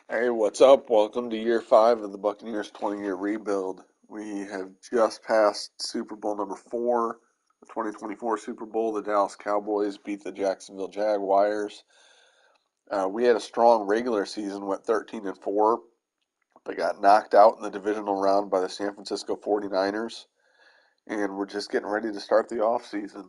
Hey, what's up? Welcome to year five of the Buccaneers 20-year rebuild. We have just passed Super Bowl number four, the 2024 Super Bowl. The Dallas Cowboys beat the Jacksonville Jaguars. We had a strong regular season, went 13-4, but got knocked out in the divisional round by the San Francisco 49ers. And we're just getting ready to start the offseason.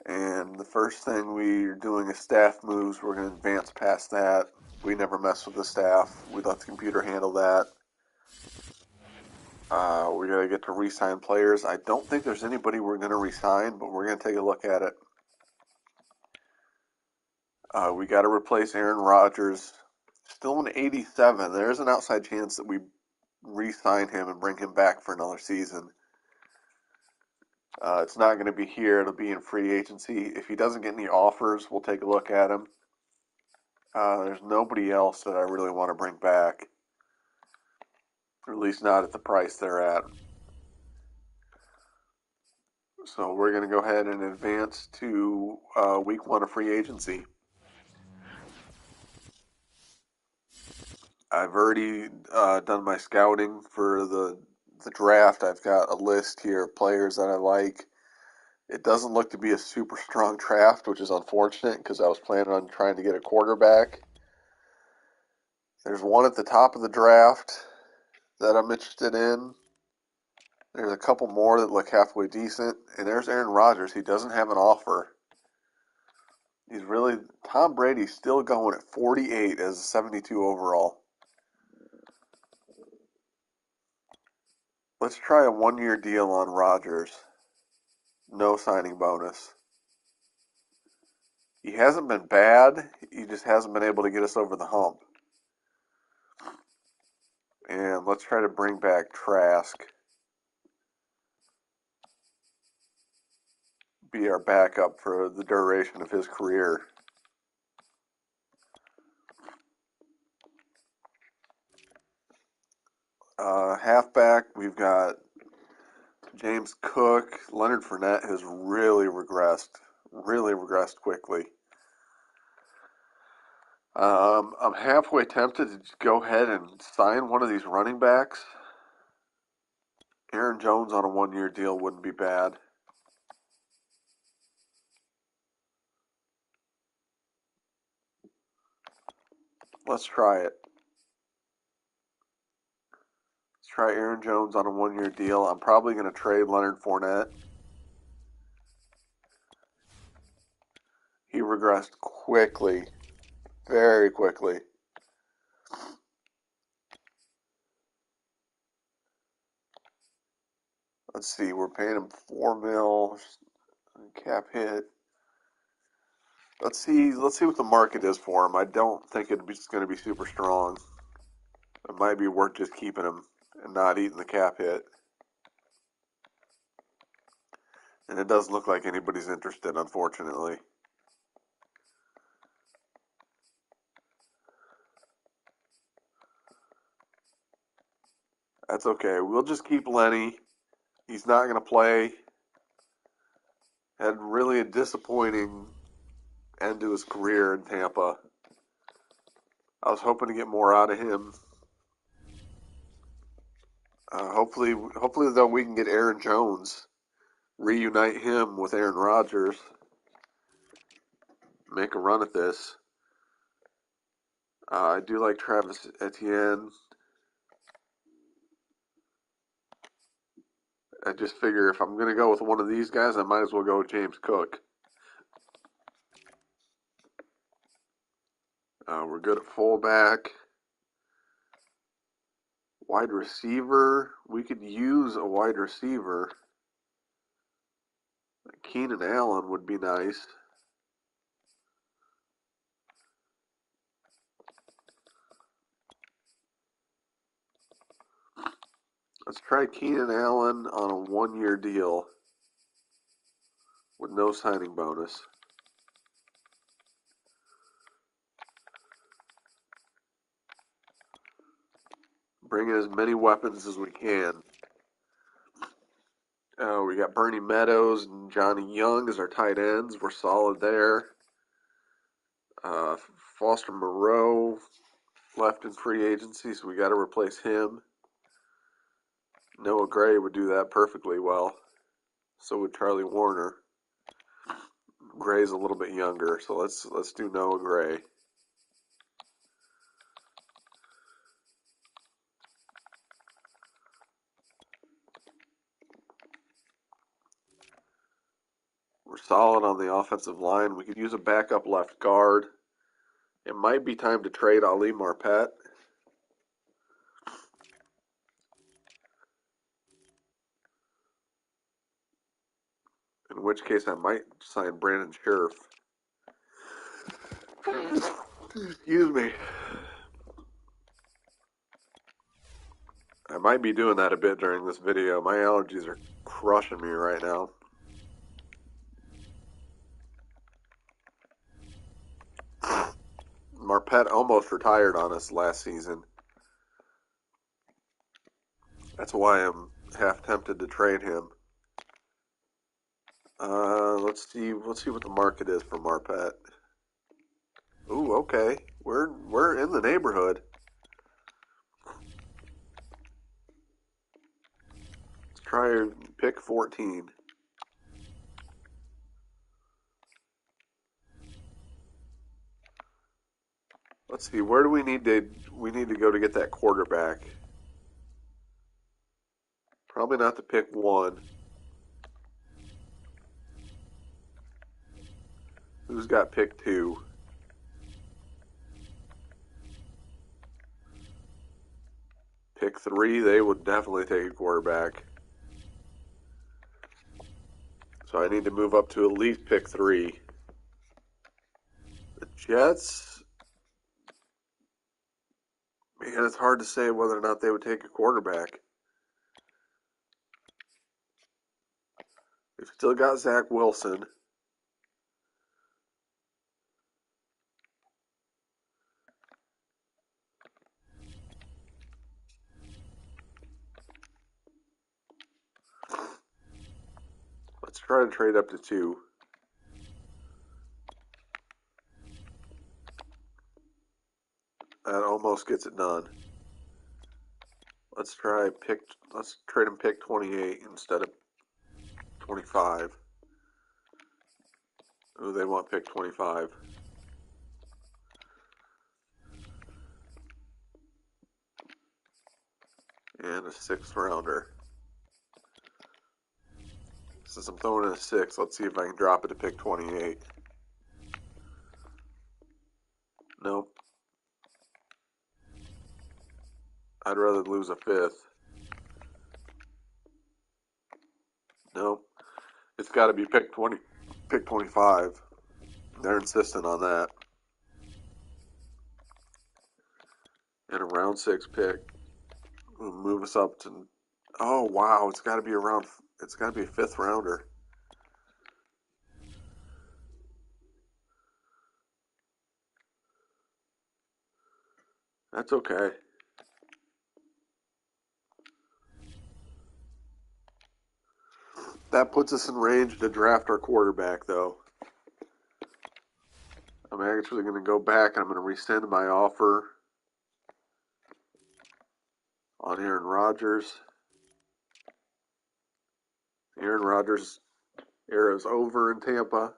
And the first thing we're doing is staff moves. We're going to advance past that. We never mess with the staff. We let the computer handle that. We're going to get to re-sign players. I don't think there's anybody we're going to re-sign, but we're going to take a look at it. We got to replace Aaron Rodgers. Still an 87. There's an outside chance that we re-sign him and bring him back for another season. It's not going to be here. It'll be in free agency. If he doesn't get any offers, we'll take a look at him. There's nobody else that I really want to bring back, or at least not at the price they're at. So we're going to go ahead and advance to week one of free agency. I've already done my scouting for the draft. I've got a list here of players that I like. It doesn't look to be a super strong draft, which is unfortunate because I was planning on trying to get a quarterback. There's one at the top of the draft that I'm interested in. There's a couple more that look halfway decent. And there's Aaron Rodgers. He doesn't have an offer. Tom Brady's still going at 48 as a 72 overall. Let's try a 1-year deal on Rodgers. No signing bonus. He hasn't been bad. He just hasn't been able to get us over the hump. And let's try to bring back Trask. Be our backup for the duration of his career. Halfback, we've got James Cook. Leonard Fournette has really regressed quickly. I'm halfway tempted to just go ahead and sign one of these running backs. Aaron Jones on a 1-year deal wouldn't be bad. Let's try it. Let's try Aaron Jones on a 1-year deal. I'm probably going to trade Leonard Fournette. He regressed quickly, very quickly. Let's see, we're paying him $4 million cap hit. Let's see what the market is for him. I don't think it's going to be super strong. It might be worth just keeping him and not eating the cap hit. And it doesn't look like anybody's interested, unfortunately. That's okay. We'll just keep Lenny. He's not going to play. Had really a disappointing end to his career in Tampa. I was hoping to get more out of him. Hopefully though we can get Aaron Jones, reunite him with Aaron Rodgers, make a run at this. I do like Travis Etienne. I just figure if I'm going to go with one of these guys, I might as well go with James Cook. We're good at fullback. Wide receiver. We could use a wide receiver. Keenan Allen would be nice. Let's try Keenan Allen on a 1-year deal with no signing bonus. Bring in as many weapons as we can. We got Bernie Meadows and Johnny Young as our tight ends. We're solid there. Foster Moreau, left in free agency, so we got to replace him. Noah Gray would do that perfectly well. So would Charlie Warner. Gray's a little bit younger, so let's do Noah Gray. We're solid on the offensive line. We could use a backup left guard. It might be time to trade Ali Marpet. In which case I might sign Brandon Sheriff. Excuse me. I might be doing that a bit during this video. My allergies are crushing me right now. Marpet almost retired on us last season. That's why I'm half tempted to trade him. Let's see what the market is for Marpet. Ooh, okay. We're in the neighborhood. Let's try pick 14. Let's see, where do we need to go to get that quarterback? Probably not to pick 1. Who's got pick 2? Pick 3, they would definitely take a quarterback. So I need to move up to at least pick 3. The Jets, man, it's hard to say whether or not they would take a quarterback. We've still got Zach Wilson. Let's try to trade up to 2. That almost gets it done. Let's trade him pick 28 instead of 25. Ooh, they want pick 25. And a 6th rounder. Since I'm throwing in a 6, let's see if I can drop it to pick 28. Nope. I'd rather lose a 5th. Nope. It's got to be pick 25. They're insistent on that. And a round 6 pick will move us up to. Oh wow! It's got to be a 5th rounder. That's okay. That puts us in range to draft our quarterback, though. I'm actually going to go back. I'm going to rescind my offer on Aaron Rodgers. Aaron Rodgers' era is over in Tampa.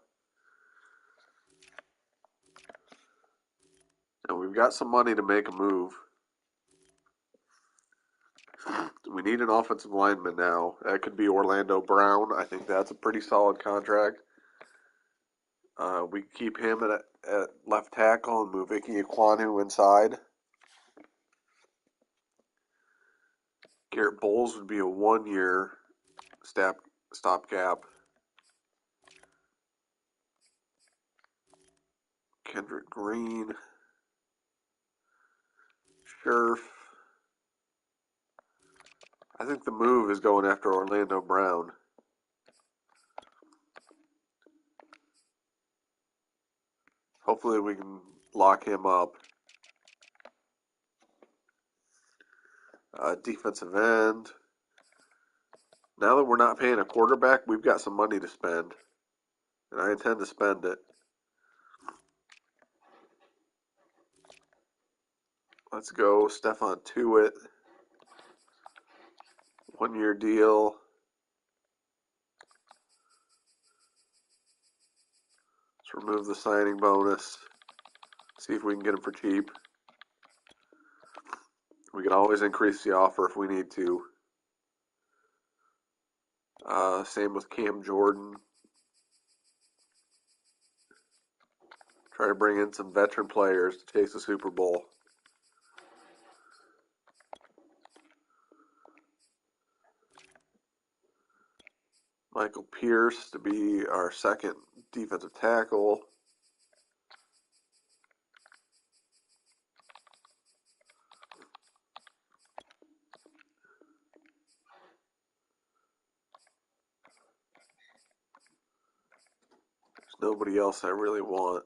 And we've got some money to make a move. We need an offensive lineman now. That could be Orlando Brown. I think that's a pretty solid contract. We keep him at left tackle and move Ike Ekwonu inside. Garrett Bowles would be a 1-year stopgap. Kendrick Green. Scherf. I think the move is going after Orlando Brown. Hopefully we can lock him up. Defensive end. Now that we're not paying a quarterback, we've got some money to spend. And I intend to spend it. Let's go Stephon Tuitt. 1-year deal. Let's remove the signing bonus. See if we can get him for cheap. We can always increase the offer if we need to. Same with Cam Jordan. Try to bring in some veteran players to chase the Super Bowl. Michael Pierce to be our second defensive tackle. There's nobody else I really want.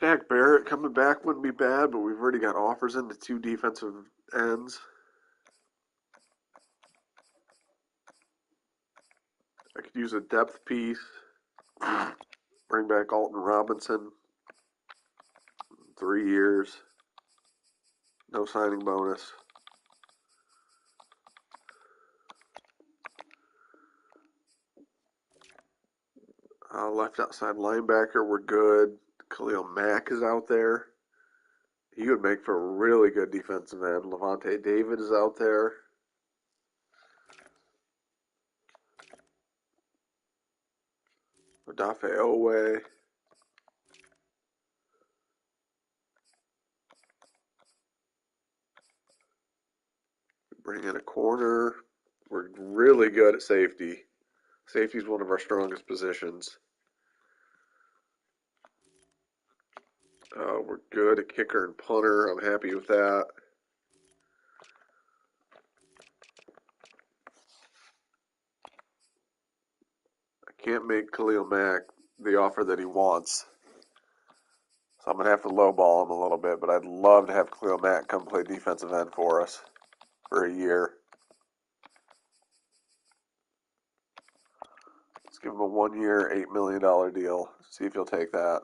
Shaq Barrett coming back wouldn't be bad, but we've already got offers into 2 defensive ends. I could use a depth piece. Bring back Alton Robinson. 3 years. No signing bonus. Left outside linebacker, we're good. Khalil Mack is out there. He would make for a really good defensive end. Levante David is out there. Odafe Owe. Bring in a corner. We're really good at safety. Safety is one of our strongest positions. We're good at kicker and punter. I'm happy with that. I can't make Khalil Mack the offer that he wants. So I'm going to have to lowball him a little bit, but I'd love to have Khalil Mack come play defensive end for us for a year. Let's give him a 1-year, $8 million deal. See if he'll take that.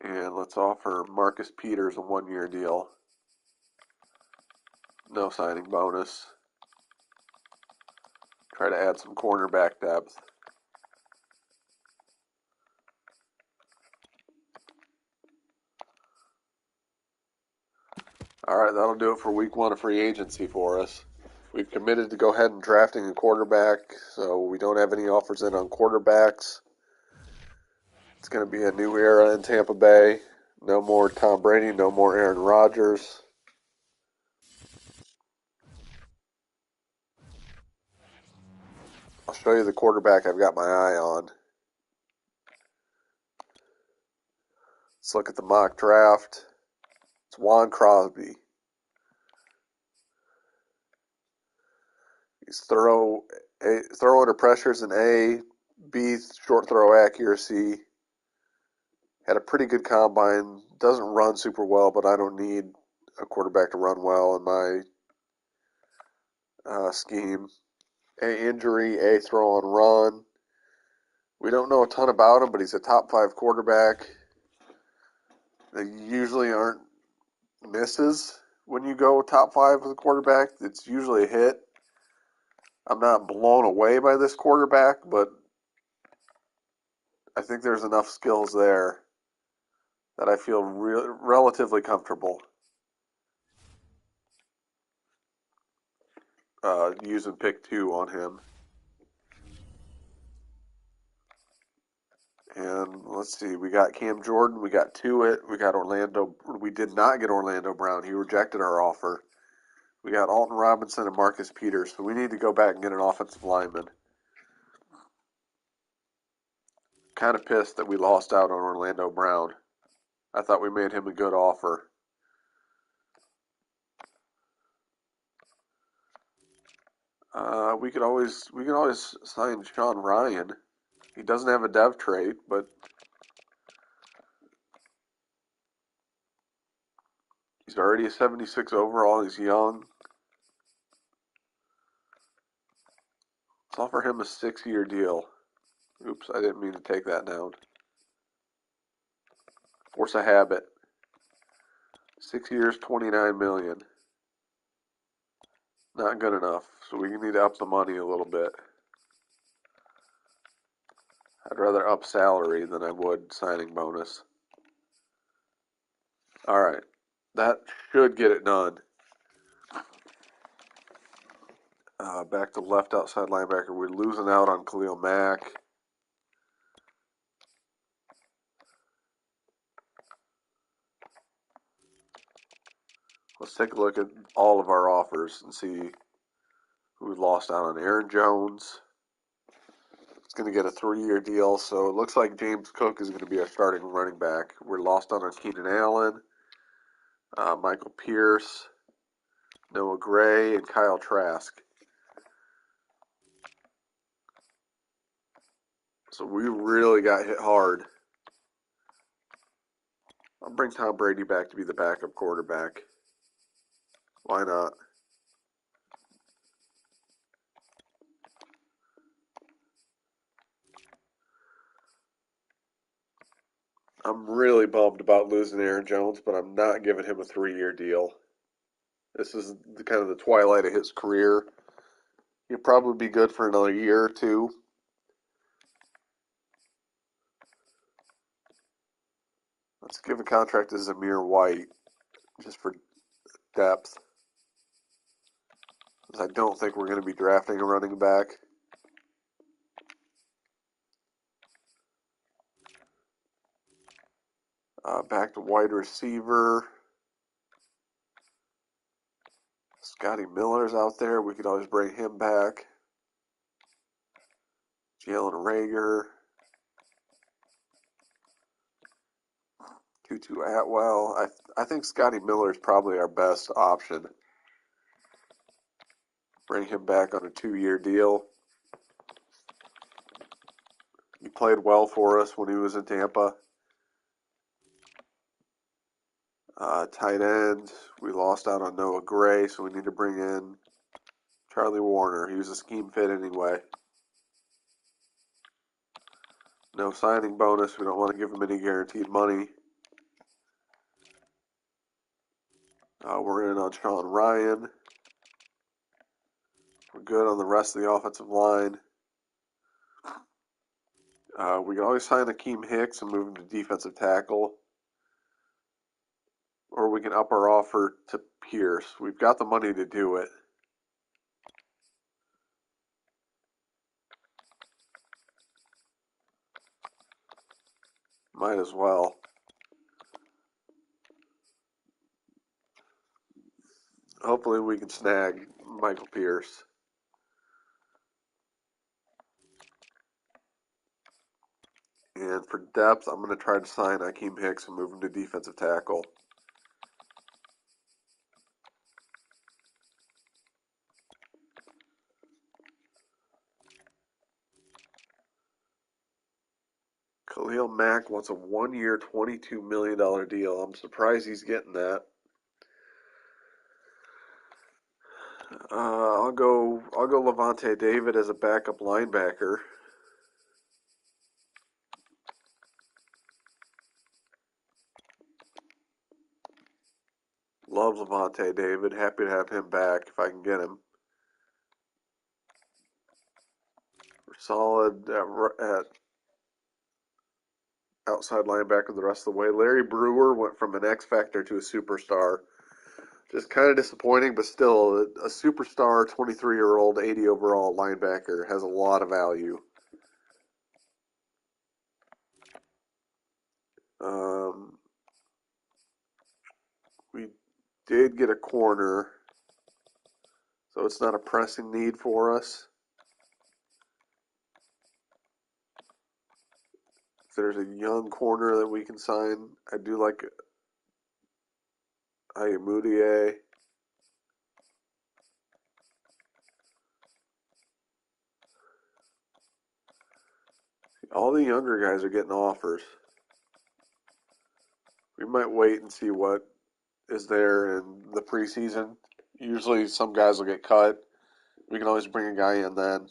And let's offer Marcus Peters a 1-year deal. No signing bonus. Try to add some cornerback depth. All right, that'll do it for week 1 of free agency for us. We've committed to go ahead and drafting a quarterback, so we don't have any offers in on quarterbacks. It's going to be a new era in Tampa Bay. No more Tom Brady, no more Aaron Rodgers. I'll show you the quarterback I've got my eye on. Let's look at the mock draft. It's Juan Crosby. He's throw under pressure is an A. B, short throw accuracy. Had a pretty good combine. Doesn't run super well, but I don't need a quarterback to run well in my scheme. A, injury. A, throw on run. We don't know a ton about him, but he's a top 5 quarterback. They usually aren't misses when you go top 5 with a quarterback. It's usually a hit. I'm not blown away by this quarterback, but I think there's enough skills there that I feel relatively comfortable using pick 2 on him. And let's see, we got Cam Jordan, we got Tuitt, we got Orlando. We did not get Orlando Brown. He rejected our offer. We got Alton Robinson and Marcus Peters, so we need to go back and get an offensive lineman. Kind of pissed that we lost out on Orlando Brown. I thought we made him a good offer. We can always sign Sean Ryan. He doesn't have a dev trait, but he's already a 76 overall. He's young. Let's offer him a 6-year deal. Oops, I didn't mean to take that down. Force a habit. 6 years, $29 million. Not good enough, so we need to up the money a little bit. I'd rather up salary than I would signing bonus. All right, that should get it done. Back to left outside linebacker. We're losing out on Khalil Mack. Let's take a look at all of our offers and see who we lost out on. Aaron Jones. It's going to get a 3-year deal, so it looks like James Cook is going to be our starting running back. We're lost out on Keenan Allen, Michael Pierce, Noah Gray, and Kyle Trask. So we really got hit hard. I'll bring Tom Brady back to be the backup quarterback. Why not? I'm really bummed about losing Aaron Jones, but I'm not giving him a 3-year deal. This is kind of the twilight of his career. He'll probably be good for another year or two. Let's give a contract to Zamir White just for depth. I don't think we're going to be drafting a running back. Back to wide receiver. Scotty Miller's out there. We could always bring him back. Jalen Rager. Tutu Atwell. I think Scotty Miller is probably our best option. Bring him back on a 2-year deal. He played well for us when he was in Tampa. Tight end. We lost out on Noah Gray, so we need to bring in Charlie Warner. He was a scheme fit anyway. No signing bonus. We don't want to give him any guaranteed money. We're in on Sean Ryan. We're good on the rest of the offensive line. We can always sign Akeem Hicks and move him to defensive tackle. Or we can up our offer to Pierce. We've got the money to do it. Might as well. Hopefully we can snag Michael Pierce. And for depth, I'm going to try to sign Akeem Hicks and move him to defensive tackle. Khalil Mack wants a 1-year, $22 million deal. I'm surprised he's getting that. I'll go Levante David as a backup linebacker. Love Levante David. Happy to have him back if I can get him. We're solid at outside linebacker the rest of the way. Larry Brewer went from an X Factor to a superstar. Just kind of disappointing, but still a superstar 23-year-old 80 overall linebacker has a lot of value. We did get a corner, so it's not a pressing need for us. If there's a young corner that we can sign, I do like Ayamudier. All the younger guys are getting offers. We might wait and see what is there in the preseason. Usually some guys will get cut. We can always bring a guy in then.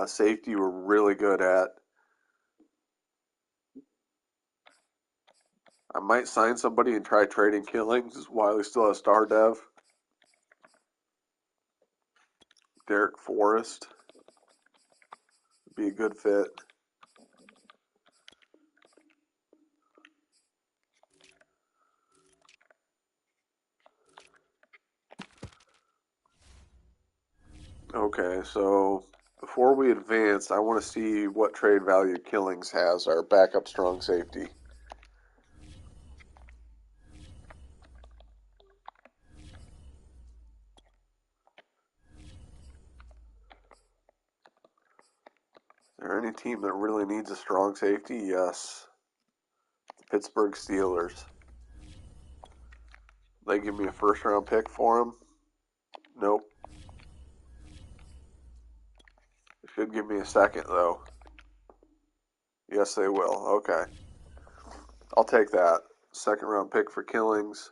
Safety we're really good at. I might sign somebody and try trading Killings while he still has star dev. Derek Forrest would be a good fit. Okay, so before we advance, I want to see what trade value Killings has, our backup strong safety. Is there any team that really needs a strong safety? Yes. The Pittsburgh Steelers. They give me a first round pick for him? Nope. They should give me a second, though. Yes, they will. Okay. I'll take that. Second round pick for Killings.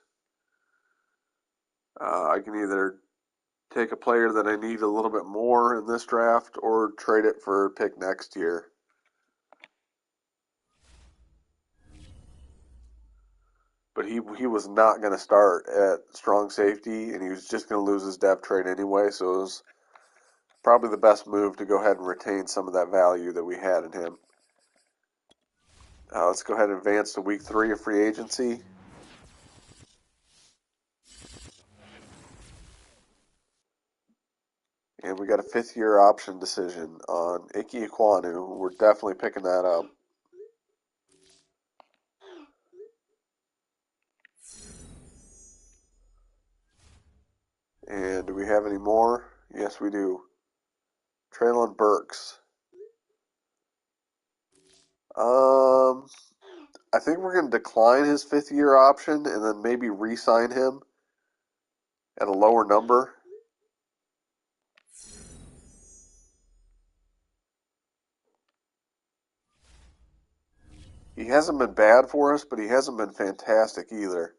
I can either take a player that I need a little bit more in this draft or trade it for a pick next year. But he was not going to start at strong safety, and he was just going to lose his depth trade anyway, so it was probably the best move to go ahead and retain some of that value that we had in him. Let's go ahead and advance to week 3 of free agency. And we got a 5th-year option decision on Ike Ekwonu. We're definitely picking that up. And do we have any more? Yes, we do. Traylon Burks. I think we're going to decline his 5th-year option and then maybe re-sign him at a lower number. He hasn't been bad for us, but he hasn't been fantastic either.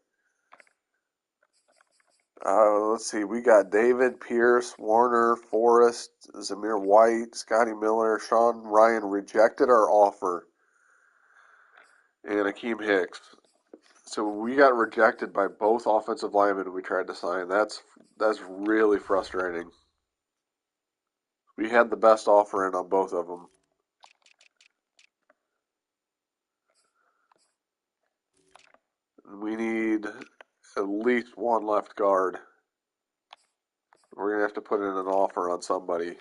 Let's see. We got David, Pierce, Warner, Forrest, Zamir White, Scotty Miller, Sean Ryan rejected our offer, and Akeem Hicks. So we got rejected by both offensive linemen we tried to sign. That's really frustrating. We had the best offer in on both of them. We need at least one left guard. We're going to have to put in an offer on somebody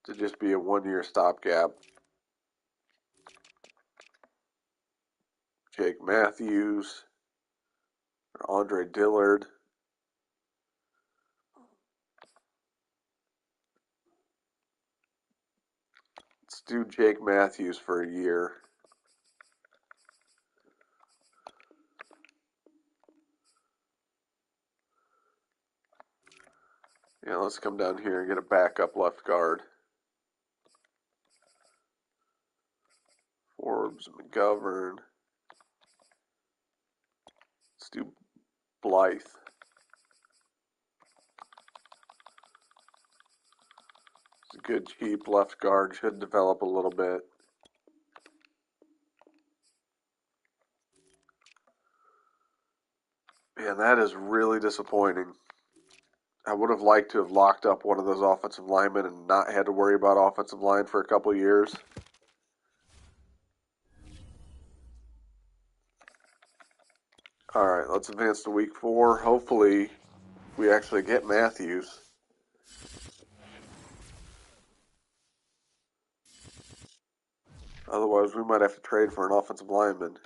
to just be a 1-year stopgap. Jake Matthews, or Andre Dillard. Let's do Jake Matthews for a year. Yeah, let's come down here and get a backup left guard. Forbes, McGovern. Let's do Blythe. It's a good, cheap left guard. Should develop a little bit. Man, that is really disappointing. I would have liked to have locked up one of those offensive linemen and not had to worry about offensive line for a couple of years. All right, let's advance to week 4. Hopefully, we actually get Matthews. Otherwise, we might have to trade for an offensive lineman.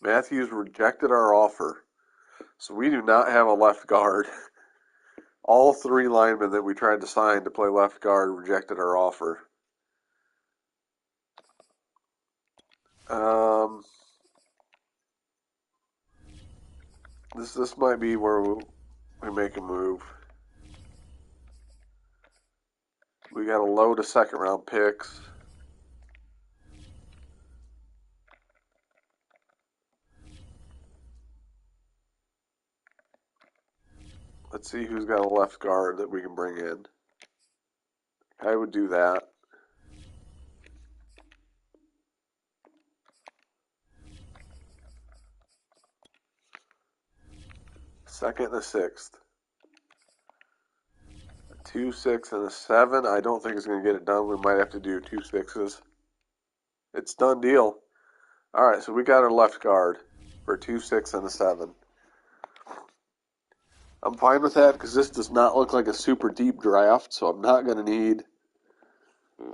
Matthews rejected our offer, so we do not have a left guard. All 3 linemen that we tried to sign to play left guard rejected our offer. This might be where we make a move. We got a load of 2nd-round picks. Let's see who's got a left guard that we can bring in. I would do that. Second and a sixth. 2, 6, and a 7. I don't think it's going to get it done. We might have to do 2 6s. It's done deal. All right, so we got our left guard for 2, 6, and a 7. I'm fine with that because this does not look like a super deep draft, so I'm not going to need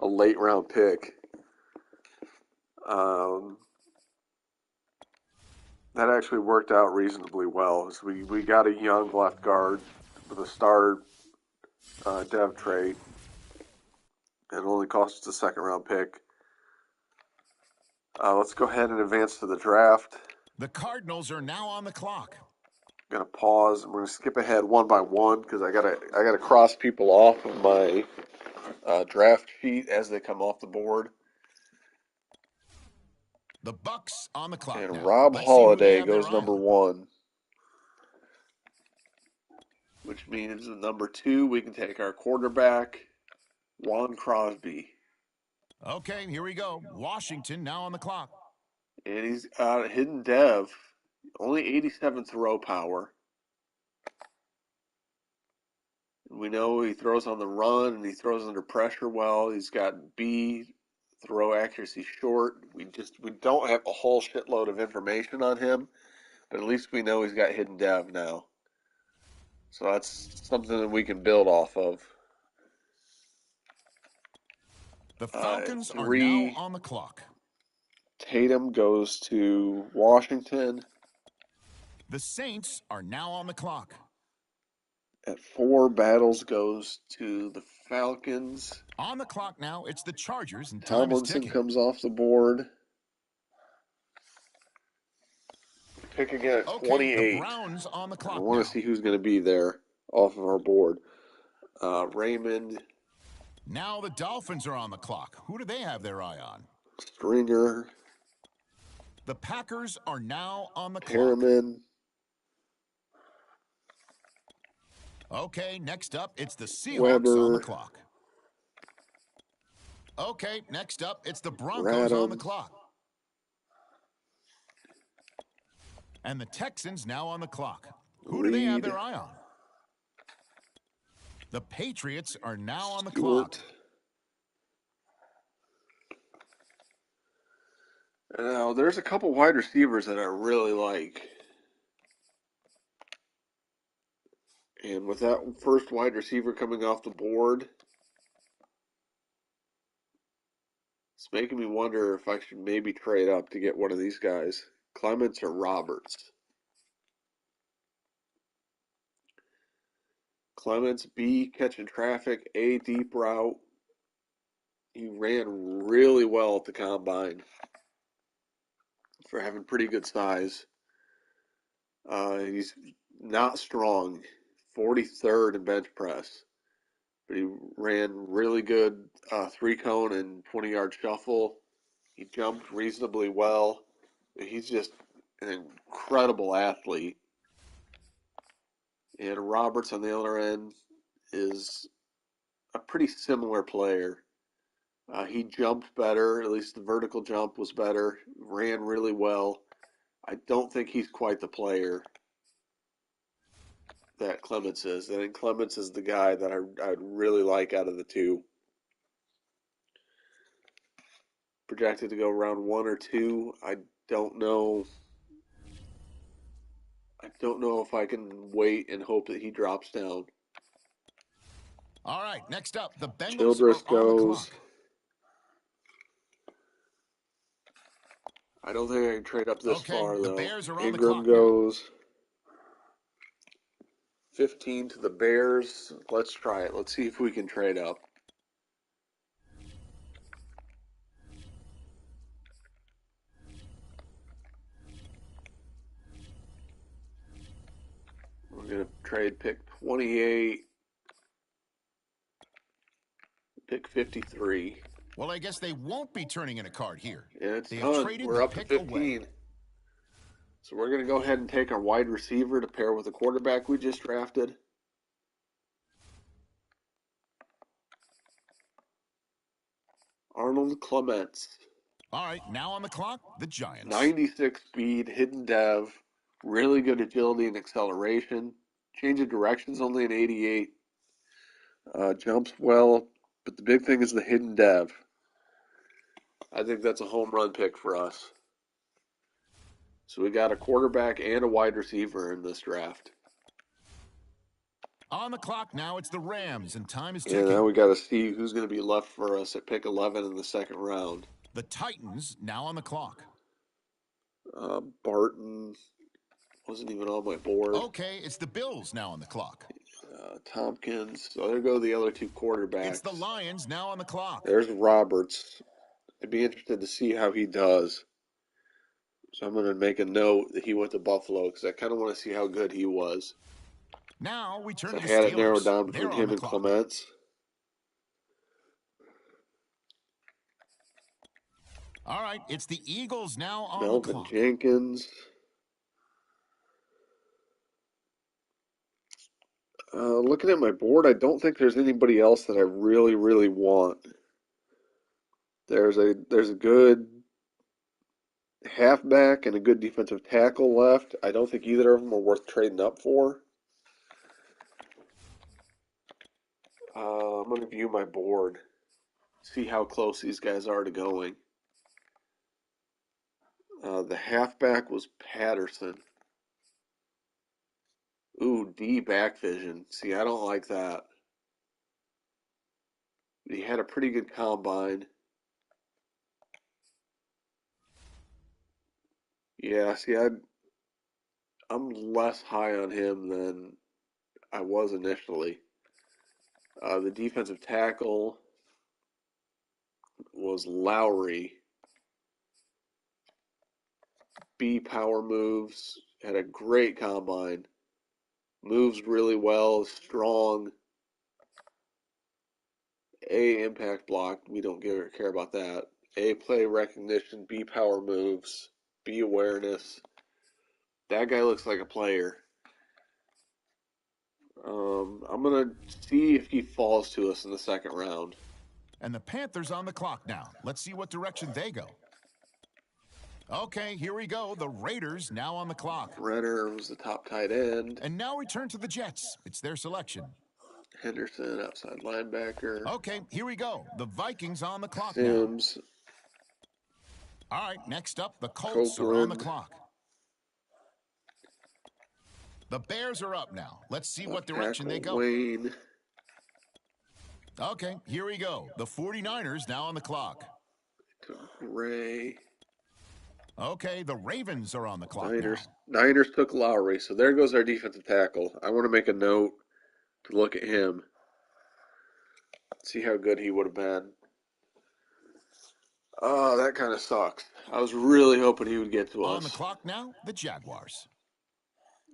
a late round pick. That actually worked out reasonably well. So we got a young left guard with a star dev trait. It only cost us a second round pick. Let's go ahead and advance to the draft. The Cardinals are now on the clock. Gonna pause. We're gonna skip ahead one by one because I gotta cross people off of my draft sheet as they come off the board. The Bucks on the clock And now. Rob Let's see who they Holiday have their goes eye number on. 1, which means at number 2 we can take our quarterback, Juan Crosby. Okay, here we go. Washington now on the clock. And he's got a hidden dev, only 87 throw power. We know he throws on the run and he throws under pressure well. He's got B, throw accuracy short. We don't have a whole shitload of information on him, but at least we know he's got hidden dev now. So that's something that we can build off of. The Falcons are 3, now on the clock. Tatum goes to Washington. The Saints are now on the clock. At 4, Battles goes to the Falcons. On the clock now, it's the Chargers, and time is Tomlinson ticking. comes off the board. Pick again at 28. The Browns on the clock I want to see who's going to be there off of our board. Raymond. Now the Dolphins are on the clock. Who do they have their eye on? Stringer. The Packers are now on the Harriman. clock. Okay, next up, it's the Seahawks Weber. on the clock. Okay, next up, it's the Broncos on the clock. And the Texans now on the clock. Who do they have their eye on? The Patriots are now on the clock. Now, there's a couple wide receivers that I really like. And with that first wide receiver coming off the board, it's making me wonder if I should maybe trade up to get one of these guys, Clements or Roberts. Clements, B, catching traffic, A, deep route. He ran really well at the combine for having pretty good size. He's not strong, 43rd in bench press, but he ran really good 3-cone and 20-yard shuffle. He jumped reasonably well. He's just an incredible athlete. And Roberts on the other end is a pretty similar player. He jumped better, at least the vertical jump was better, ran really well. I don't think he's quite the player that Clements is. I think Clements is the guy that I'd really like out of the two. Projected to go round 1 or 2. I don't know. I don't know if I can wait and hope that he drops down. All right, next up, the Bengals Childress are on the goes. clock. I don't think I can trade up this far, though. The Bears are on Ingram the clock goes. 15 to the Bears. Let's try it. Let's see if we can trade up. We're going to trade pick 28, pick 53. Well, I guess they won't be turning in a card here. And it's they done. We're up to 15. Away. So we're going to go ahead and take our wide receiver to pair with the quarterback we just drafted. Arnold Clements. All right, now on the clock, the Giants. 96 speed, hidden dev, really good agility and acceleration. Change of directions only an 88. Jumps well, but the big thing is the hidden dev. I think that's a home run pick for us. So we got a quarterback and a wide receiver in this draft. On the clock now, it's the Rams, and time is And now ticking. we got to see who's going to be left for us at pick 11 in the second round. The Titans now on the clock. Barton wasn't even on my board. Okay, it's the Bills now on the clock. Tompkins. So there go the other two It's quarterbacks. the Lions now on the clock. There's Roberts. I'd be interested to see how he does. So I'm going to make a note that he went to Buffalo because I kind of want to see how good he was. Now we turn So to I the had it narrowed Steelers. down They're between on him the and clock. Clements. All right, it's the Eagles now on the Melvin clock. Jenkins. Looking at my board, I don't think there's anybody else that I really, really want. There's a good halfback and a good defensive tackle left. I don't think either of them are worth trading up for. I'm going to view my board, see how close these guys are to going. The halfback was Patterson. Ooh, D back vision. See, I don't like that. He had a pretty good combine. Yeah, see, I'm less high on him than I was initially. The defensive tackle was Lowry. B power moves, had a great combine. Moves really well, strong. A impact block, we don't care about that. A play recognition, B power moves, B awareness. That guy looks like a player. I'm gonna see if he falls to us in the second round. And the Panthers on the clock now. Let's see what direction they go. Okay, here we go. The Raiders now on the clock. Renner was the top tight end. And now we turn to the Jets. It's their selection. Henderson, outside linebacker. Okay, here we go. The Vikings on the clock now. Sims. All right, next up, the Colts are on the Copeland. clock. The Bears are up now. Let's see what Left direction they tackle go. Wayne. Okay, here we go. The 49ers now on the clock. Ray. Okay, the Ravens are on the clock Niners took Lowry, so there goes our defensive tackle. I want to make a note to look at him, see how good he would have been. Oh, that kind of sucks. I was really hoping he would get to now. On the us. clock now, the Jaguars.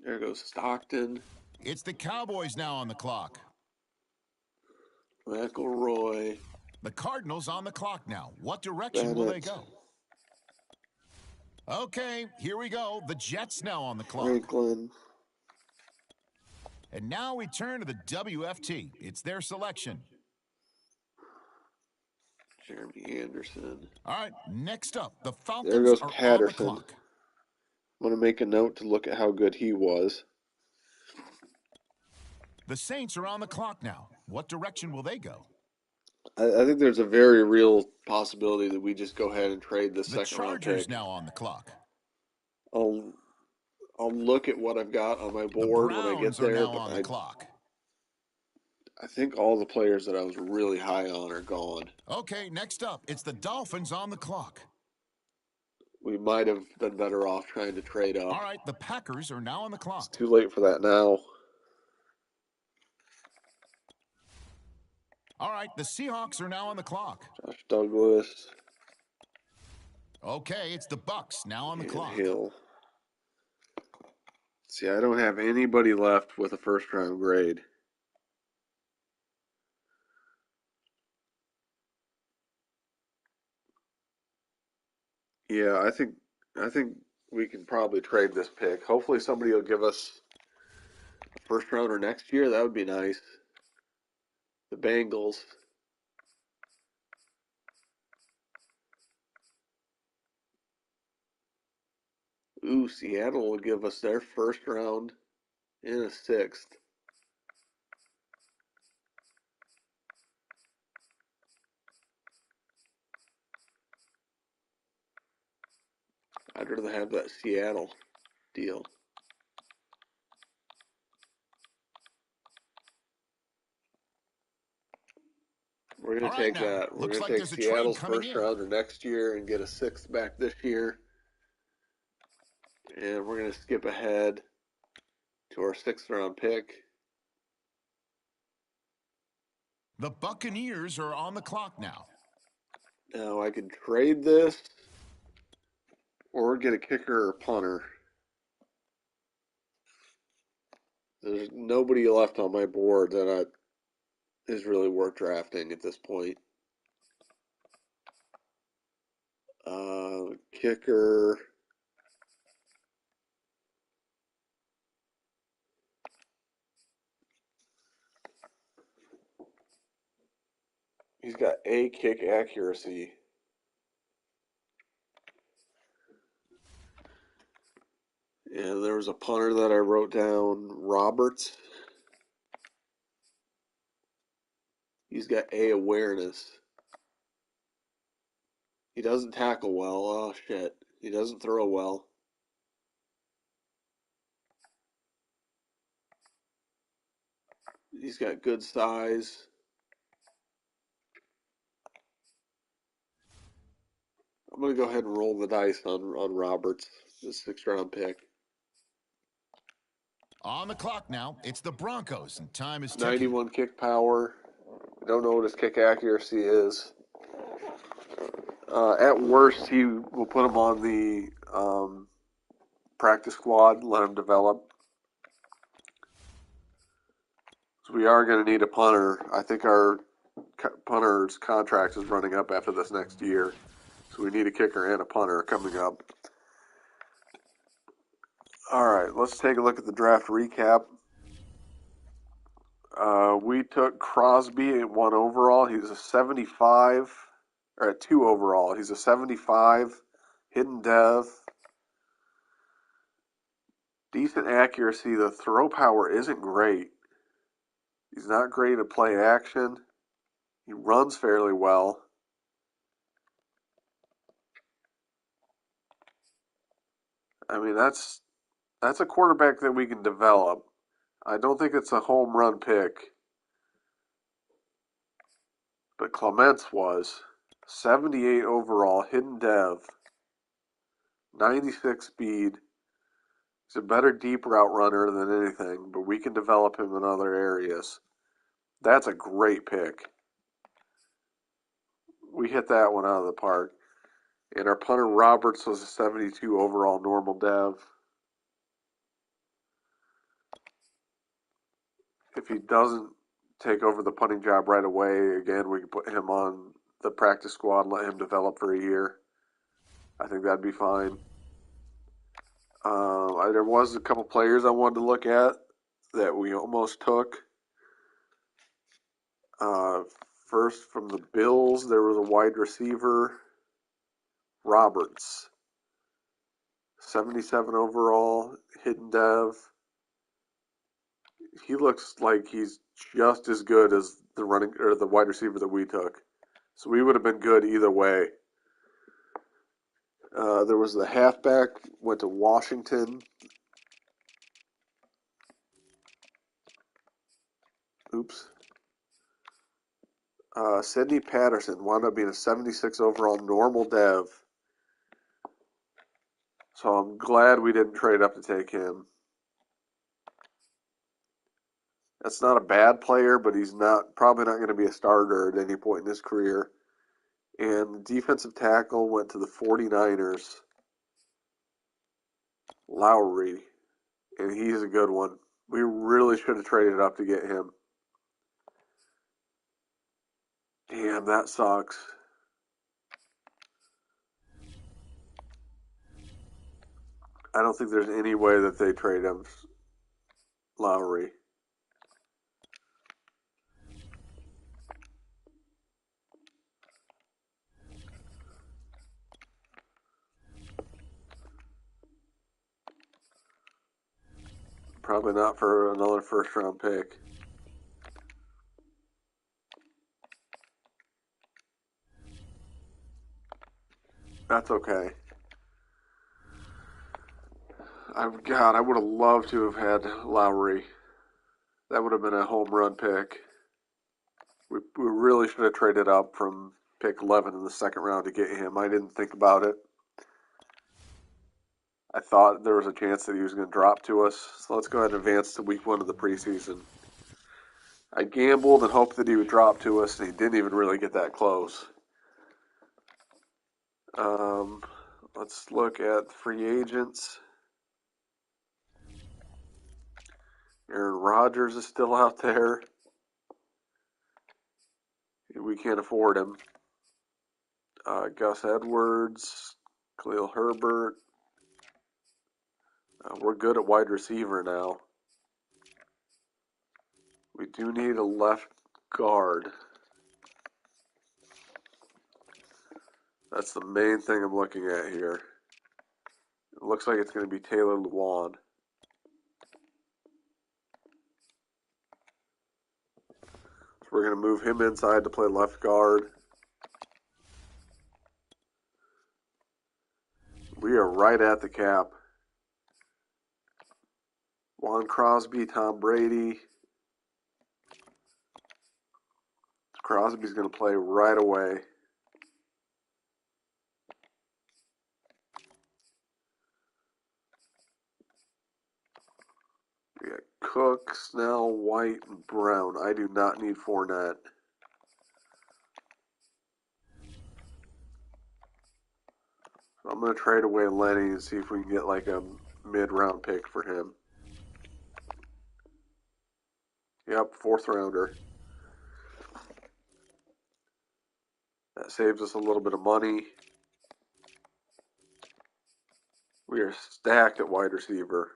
There goes Stockton. It's the Cowboys now on the clock. McElroy. The Cardinals on the clock now. What direction will they go? Okay, here we go. The Jets now on the clock. Franklin. And now we turn to the WFT. It's their selection. Jeremy Anderson. All right, next up, the There Falcons goes are on the Patterson. clock. I'm going to make a note to look at how good he was. The Saints are on the clock now. What direction will they go? I think there's a very real possibility that we just go ahead and trade this The second round Chargers pick. now on the clock. I'll look at what I've got on my The board when I get Browns are there, now but on the clock. I think all the players that I was really high on are gone. Okay, next up, it's the Dolphins on the clock. We might have been better off trying to trade up. All right, the Packers are now on the clock. It's too late for that now. All right, the Seahawks are now on the clock. Josh Douglas. Okay, it's the Bucks now on the And clock. Hill. See, I don't have anybody left with a first round grade. Yeah, I think we can probably trade this pick. Hopefully somebody will give us a first rounder next year. That would be nice. The Bengals. Ooh, Seattle will give us their first round and a sixth. I'd rather have that Seattle deal. We're going All to right, take now, that. We're looks going to like take there's a trade Seattle's coming first in. rounder next year and get a sixth back this year. And we're going to skip ahead to our sixth round pick. The Buccaneers are on the clock now. Now I can trade this or get a kicker or punter. There's nobody left on my board that is really worth drafting at this point. Kicker. He's got a kick accuracy. And there was a punter that I wrote down, Roberts. He's got a awareness. He doesn't tackle well. Oh shit. He doesn't throw well. He's got good size. I'm gonna go ahead and roll the dice on Roberts, the sixth round pick. On the clock now, it's the Broncos, and time is ticking. 91 kick power. I don't know what his kick accuracy is. At worst, he will put him on the practice squad, let him develop. So we are going to need a punter. I think our punter's contract is running up after this next year. So we need a kicker and a punter coming up. All right, let's take a look at the draft recap. We took Crosby at 1 overall. He's a 75, or at 2 overall. He's a 75, hidden depth, decent accuracy. The throw power isn't great. He's not great at play action. He runs fairly well. I mean, that's a quarterback that we can develop. I don't think it's a home run pick, but Clements was 78 overall, hidden dev, 96 speed. He's a better deep route runner than anything, but we can develop him in other areas. That's a great pick. We hit that one out of the park. And our punter Roberts was a 72 overall normal dev. If he doesn't take over the punting job right away, again, we can put him on the practice squad and let him develop for a year. I think that'd be fine. There was a couple players I wanted to look at that we almost took. Uh, First, from the Bills, there was a wide receiver, Roberts, 77 overall, hidden dev. He looks like he's just as good as the wide receiver that we took. So we would have been good either way. There was the halfback, went to Washington. Oops. Sidney Patterson wound up being a 76 overall normal dev. So I'm glad we didn't trade up to take him. That's not a bad player, but he's probably not going to be a starter at any point in his career. And the defensive tackle went to the 49ers, Lowry, and he's a good one. We really should have traded up to get him. Damn, that sucks. I don't think there's any way that they trade him, Lowry. Probably not for another first round pick. That's okay. I would have loved to have had Lowry. That would have been a home run pick. We really should have traded up from pick 11 in the second round to get him. I didn't think about it. I thought there was a chance that he was going to drop to us. So let's go ahead and advance to week 1 of the preseason. I gambled and hoped that he would drop to us, and he didn't even really get that close. Let's look at free agents. Aaron Rodgers is still out there. We can't afford him. Gus Edwards, Khalil Herbert. We're good at wide receiver now. We do need a left guard. That's the main thing I'm looking at here. It looks like it's going to be Taylor Lewan. So we're going to move him inside to play left guard. We are right at the cap. Juan Crosby, Tom Brady. Crosby's going to play right away. We got Cook, Snell, White, and Brown. I do not need Fournette. So I'm going to trade away Lenny and see if we can get like a mid-round pick for him. Yep, 4th rounder. That saves us a little bit of money. We are stacked at wide receiver.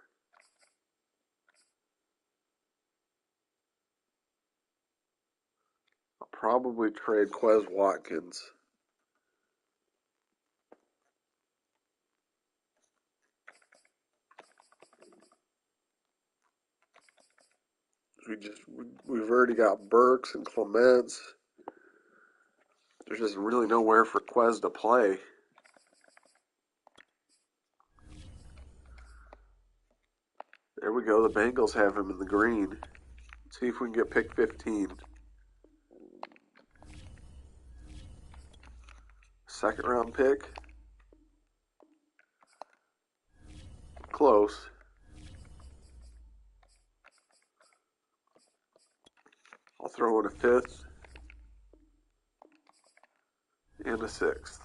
I'll probably trade Quez Watkins. We've already got Burks and Clements. There's just really nowhere for Quez to play. There we go. The Bengals have him in the green. Let's see if we can get pick 15. Second round pick. Close. I'll throw in a 5th and a 6th.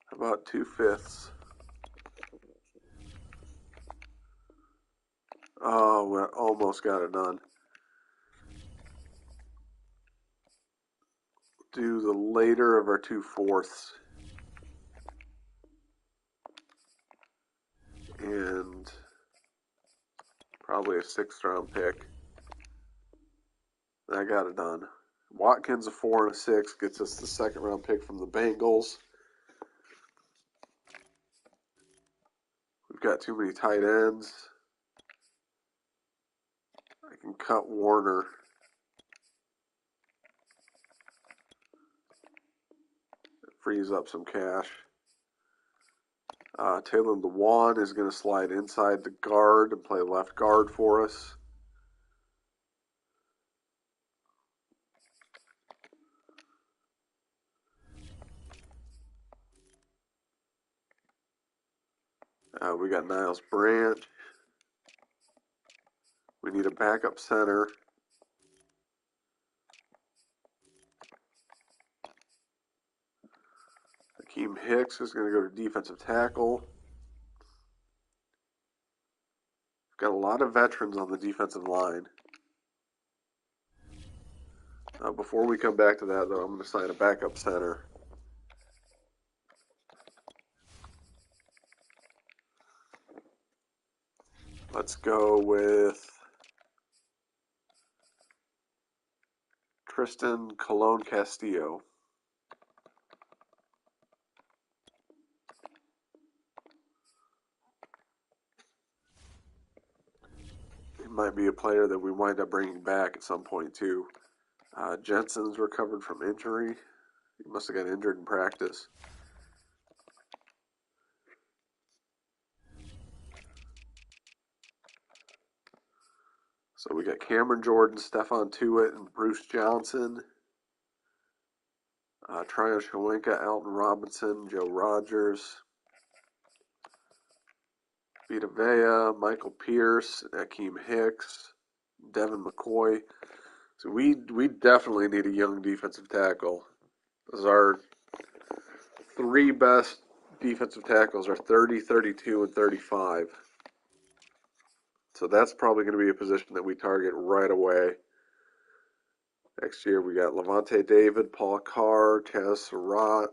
How about 2 5ths? Oh, we almost got it done. Do the later of our 2 4ths. And probably a 6th round pick. I got it done. Watkins, a 4 and a 6, gets us the 2nd round pick from the Bengals. We've got too many tight ends. I can cut Warner. It frees up some cash. Taylor Lewan is going to slide inside the guard and play left guard for us. We got Niles Branch. We need a backup center. Akeem Hicks is going to go to defensive tackle. We've got a lot of veterans on the defensive line. Before we come back to that, though, I'm going to sign a backup center. Let's go with Tristan Colon Castillo. might be a player that we wind up bringing back at some point too. Jensen's recovered from injury. He must have got injured in practice. So we got Cameron Jordan, Stephon Tuitt, and Bruce Johnson. Tryon Shoyinka, Alton Robinson, Joe Rogers, Vita Vea, Michael Pierce, Akeem Hicks, Devin McCoy. So we definitely need a young defensive tackle. Those are our three best defensive tackles are 30, 32, and 35. So that's probably going to be a position that we target right away. Next year we got Levante David, Paul Carr, Taz Surratt.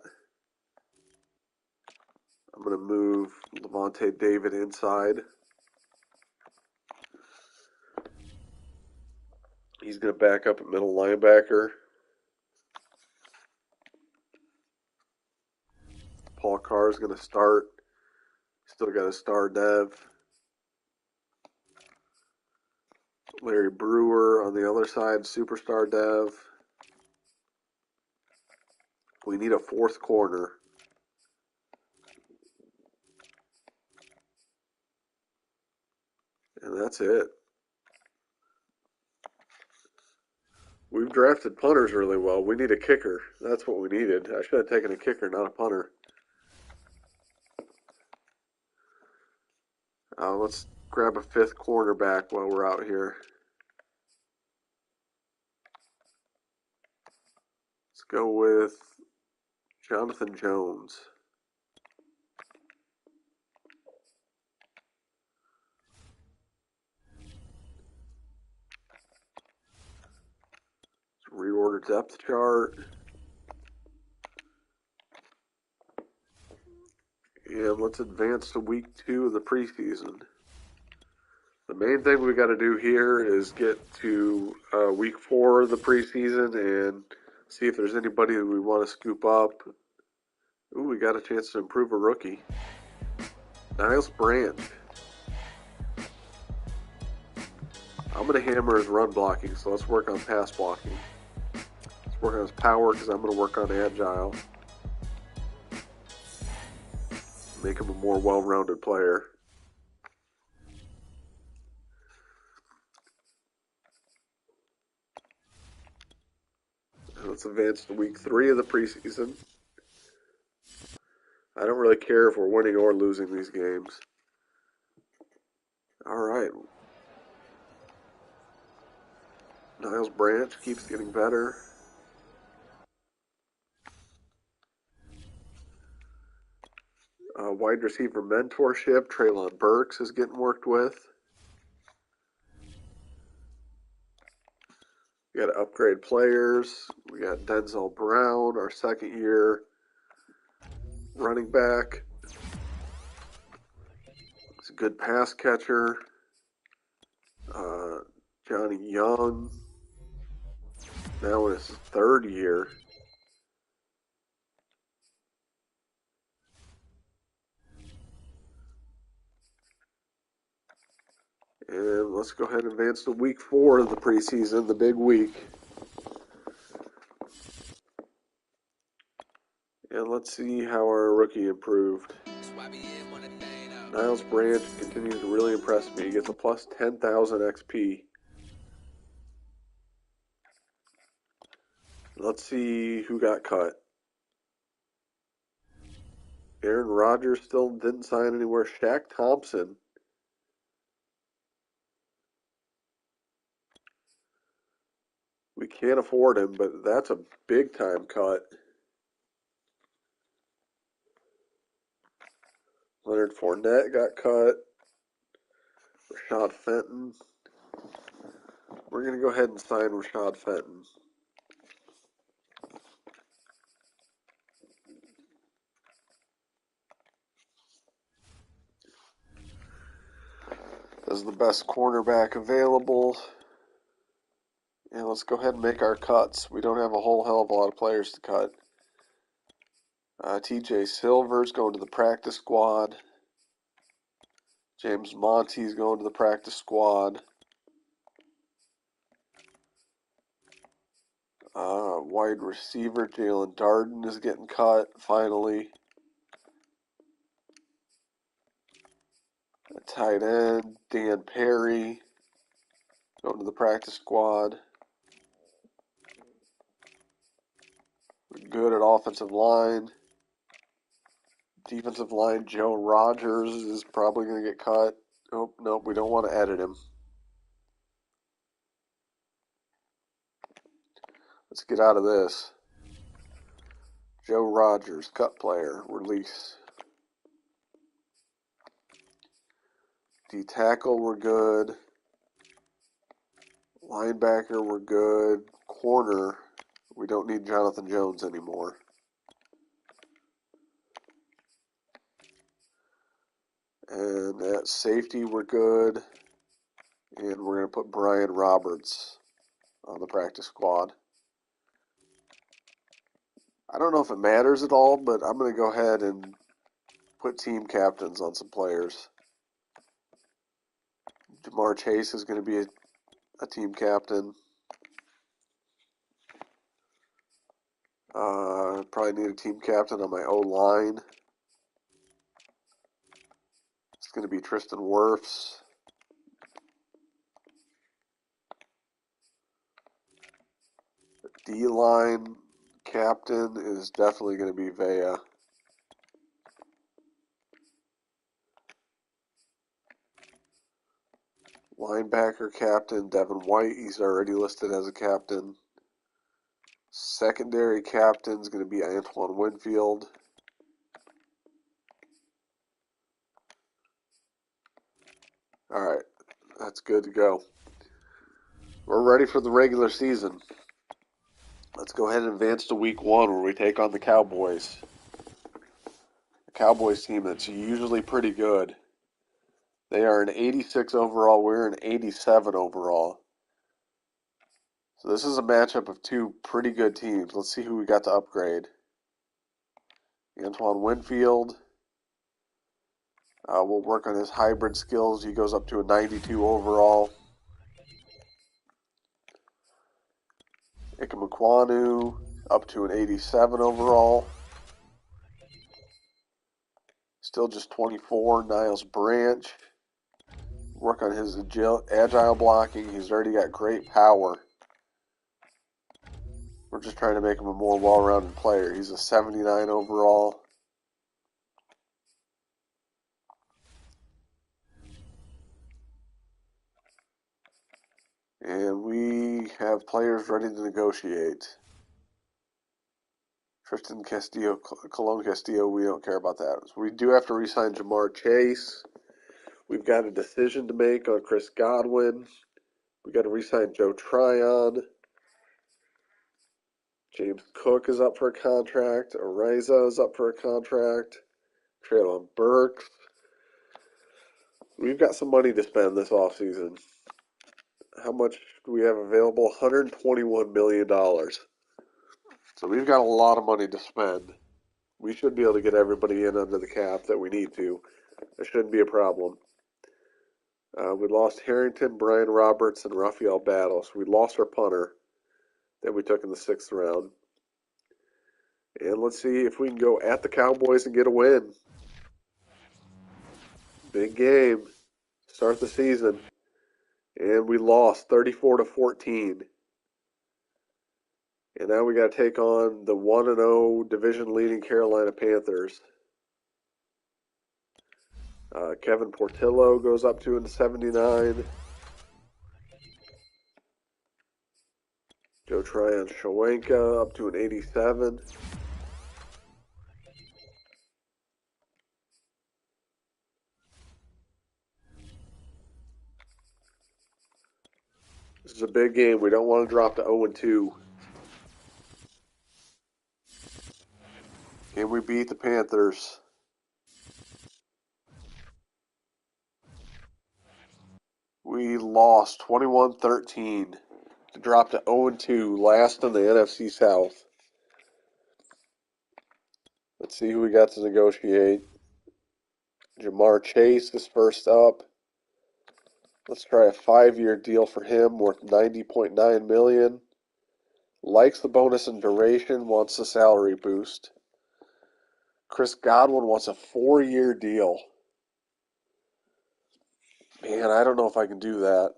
I'm going to move Levante David inside. He's going to back up at middle linebacker. Paul Carr is going to start. Still got a star dev. Larry Brewer on the other side, superstar dev. We need a fourth corner. And that's it. We've drafted punters really well. We need a kicker. That's what we needed. I should have taken a kicker, not a punter. Let's grab a fifth cornerback while we're out here. Let's go with Jonathan Jones. Let's reorder depth chart. And let's advance to week 2 of the preseason. The main thing we got to do here is get to week 4 of the preseason and see if there's anybody that we want to scoop up. Ooh, we got a chance to improve a rookie. Niles Branch. I'm going to hammer his run blocking, so let's work on pass blocking. Let's work on his power because I'm going to work on agile. Make him a more well-rounded player. Let's advance to week 3 of the preseason. I don't really care if we're winning or losing these games. All right. Niles Branch keeps getting better. Wide receiver mentorship. Treylon Burks is getting worked with. We got to upgrade players. We got Denzel Brown, our second year running back. He's a good pass catcher. Johnny Young, now in his third year. And let's go ahead and advance to week 4 of the preseason, the big week. And let's see how our rookie improved. Niles Branch continues to really impress me. He gets a plus 10,000 XP. Let's see who got cut. Aaron Rodgers still didn't sign anywhere. Shaq Thompson. We can't afford him, but that's a big time cut. Leonard Fournette got cut. Rashad Fenton. We're going to go ahead and sign Rashad Fenton. This is the best cornerback available. And let's go ahead and make our cuts. We don't have a whole hell of a lot of players to cut. TJ Silver's going to the practice squad. James Monty's going to the practice squad. Wide receiver Jalen Darden is getting cut finally. A tight end Dan Perry going to the practice squad. We're good at offensive line. Defensive line Joe Rogers is probably going to get cut. Oh, nope, we don't want to edit him. Let's get out of this. Joe Rogers, cut player, release. D tackle, we're good. Linebacker, we're good. Corner, we don't need Jonathan Jones anymore. And at safety, we're good. And we're going to put Brian Roberts on the practice squad. I don't know if it matters at all, but I'm going to go ahead and put team captains on some players. Jamar Chase is going to be a team captain. Probably need a team captain on my O-line. It's going to be Tristan Wirfs. D-line captain is definitely going to be Vea. Linebacker captain, Devin White. He's already listed as a captain. Secondary captain is going to be Antoine Winfield. All right, that's good to go. We're ready for the regular season. Let's go ahead and advance to week 1 where we take on the Cowboys. The Cowboys team that's usually pretty good. They are an 86 overall. We're an 87 overall. So this is a matchup of two pretty good teams. Let's see who we got to upgrade. Antoine Winfield. We'll work on his hybrid skills. He goes up to a 92 overall. Ikemakwanu up to an 87 overall. Still just 24. Niles Branch. Work on his agile blocking. He's already got great power. We're just trying to make him a more well-rounded player. He's a 79 overall. And we have players ready to negotiate. Tristan Castillo, Colon Castillo, we don't care about that. So we do have to re-sign Jamar Chase. We've got a decision to make on Chris Godwin. We got to re-sign Joe Tryon. James Cook is up for a contract. Ariza is up for a contract. Traylon Burks. We've got some money to spend this offseason. How much do we have available? $121 million. So we've got a lot of money to spend. We should be able to get everybody in under the cap that we need to. That shouldn't be a problem. We lost Harrington, Brian Roberts, and Rafael Battles. We lost our punter that we took in the 6th round. And let's see if we can go at the Cowboys and get a win. Big game. Start the season. And we lost 34-14. And now we got to take on the 1-0 division-leading Carolina Panthers. Kevin Portillo goes up to a 79. Joe Tryon Shawenka up to an 87. This is a big game. We don't want to drop to 0-2. Can we beat the Panthers? We lost 21-13 to drop to 0-2, last in the NFC South. Let's see who we got to negotiate. Jamar Chase is first up. Let's try a 5-year deal for him worth $90.9 million. Likes the bonus and duration, wants the salary boost. Chris Godwin wants a 4-year deal. Man, I don't know if I can do that.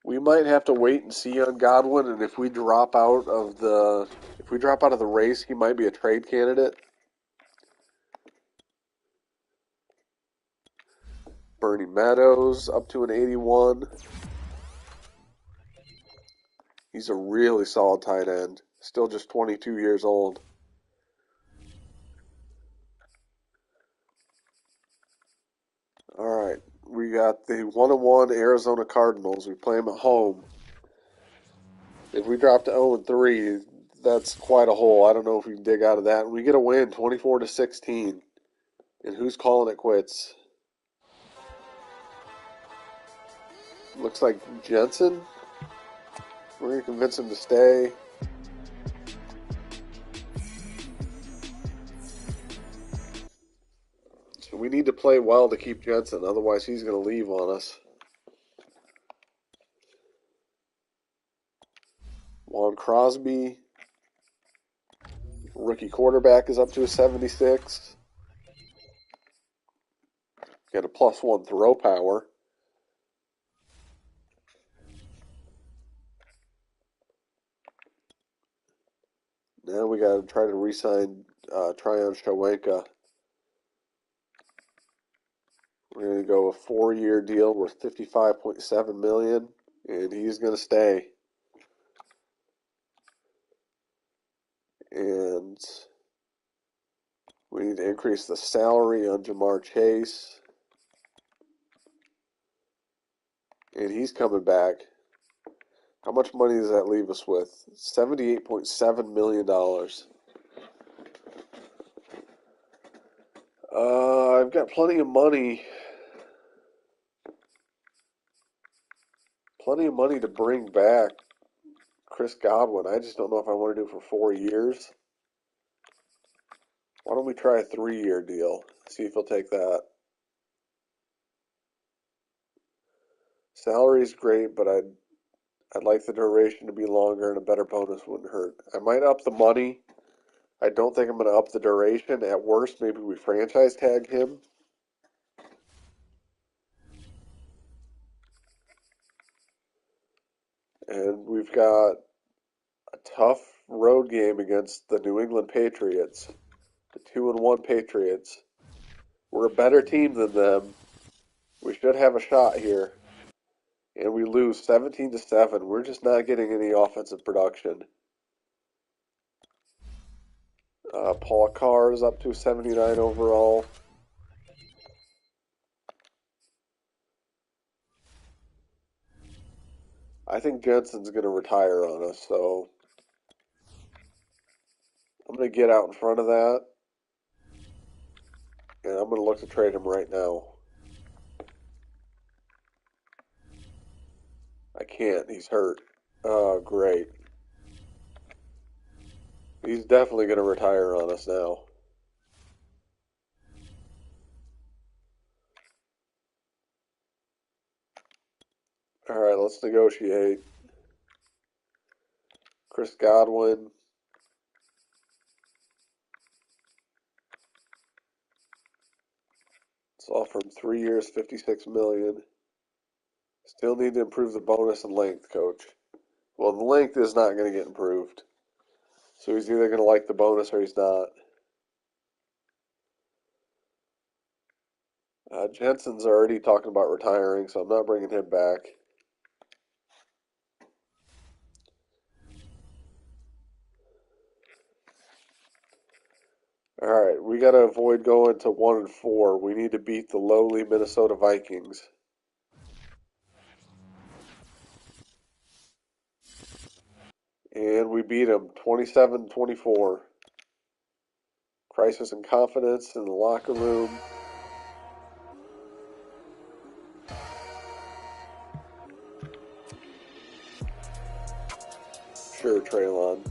We might have to wait and see on Godwin, and if we drop out of the race, he might be a trade candidate. Bernie Meadows up to an 81. He's a really solid tight end. Still just 22 years old. All right, we got the 1-1 Arizona Cardinals. We play them at home. If we drop to 0-3, that's quite a hole. I don't know if we can dig out of that. We get a win, 24-16. And who's calling it quits? Looks like Jensen. We're going to convince him to stay. So we need to play well to keep Jensen. Otherwise, he's going to leave on us. Juan Crosby. Rookie quarterback is up to a 76. Got a +1 throw power. Now we got to try to re-sign Tryon Shawenka. We're going to go a 4-year deal worth $55.7 million, and he's going to stay. And we need to increase the salary on Jamar Chase. And he's coming back. How much money does that leave us with? $78.7 million. I've got plenty of money. Plenty of money to bring back Chris Godwin. I just don't know if I want to do it for 4 years. Why don't we try a 3-year deal? See if he'll take that. Salary's great, but I'd like the duration to be longer, and a better bonus wouldn't hurt. I might up the money. I don't think I'm going to up the duration. At worst, maybe we franchise tag him. And we've got a tough road game against the New England Patriots, the 2-1 Patriots. We're a better team than them. We should have a shot here. And we lose 17-7. We're just not getting any offensive production. Paul Carr is up to 79 overall. I think Jensen's going to retire on us, so I'm going to get out in front of that. And I'm going to look to trade him right now. I can't. He's hurt. Oh, great. He's definitely going to retire on us now. All right, let's negotiate. Chris Godwin. Let's offer him 3 years, $56 million. Still need to improve the bonus and length, coach. Well, the length is not going to get improved. So he's either going to like the bonus or he's not. Jensen's already talking about retiring, so I'm not bringing him back. All right, we got to avoid going to 1-4. We need to beat the lowly Minnesota Vikings. And we beat them 27-24. Crisis in confidence in the locker room. Sure, Traylon.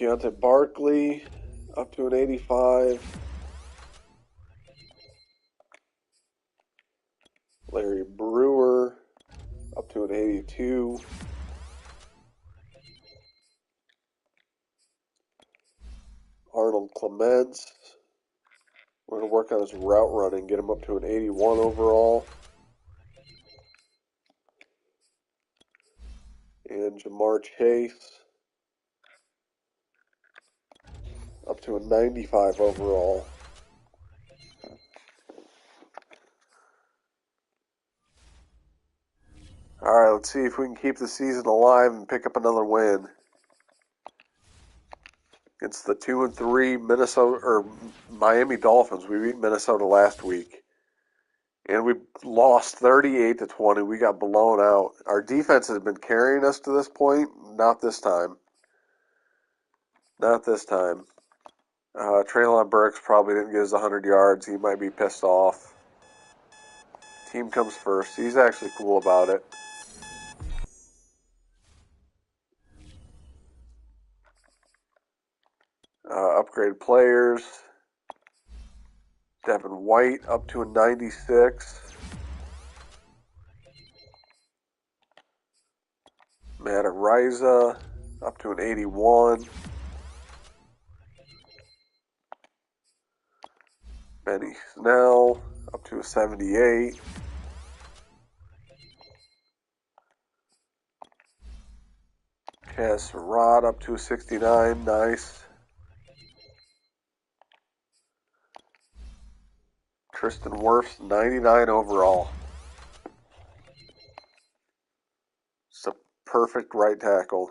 Keontae Barkley up to an 85. Larry Brewer up to an 82. Arnold Clements. We're going to work on his route running, get him up to an 81 overall. And Jamar Chase up to a 95 overall. All right, let's see if we can keep the season alive and pick up another win. It's the 2-3 Minnesota or Miami Dolphins. We beat Minnesota last week, and we lost 38-20. We got blown out. Our defense has been carrying us to this point. Not this time. Not this time. Treylon Burks probably didn't get his 100 yards. He might be pissed off. Team comes first. He's actually cool about it. Upgrade players. Devin White up to a 96. Matt Ariza up to an 81. Benny Snell up to a 78. Kaz Surratt up to a 69. Nice. Tristan Wirfs 99 overall. It's a perfect right tackle.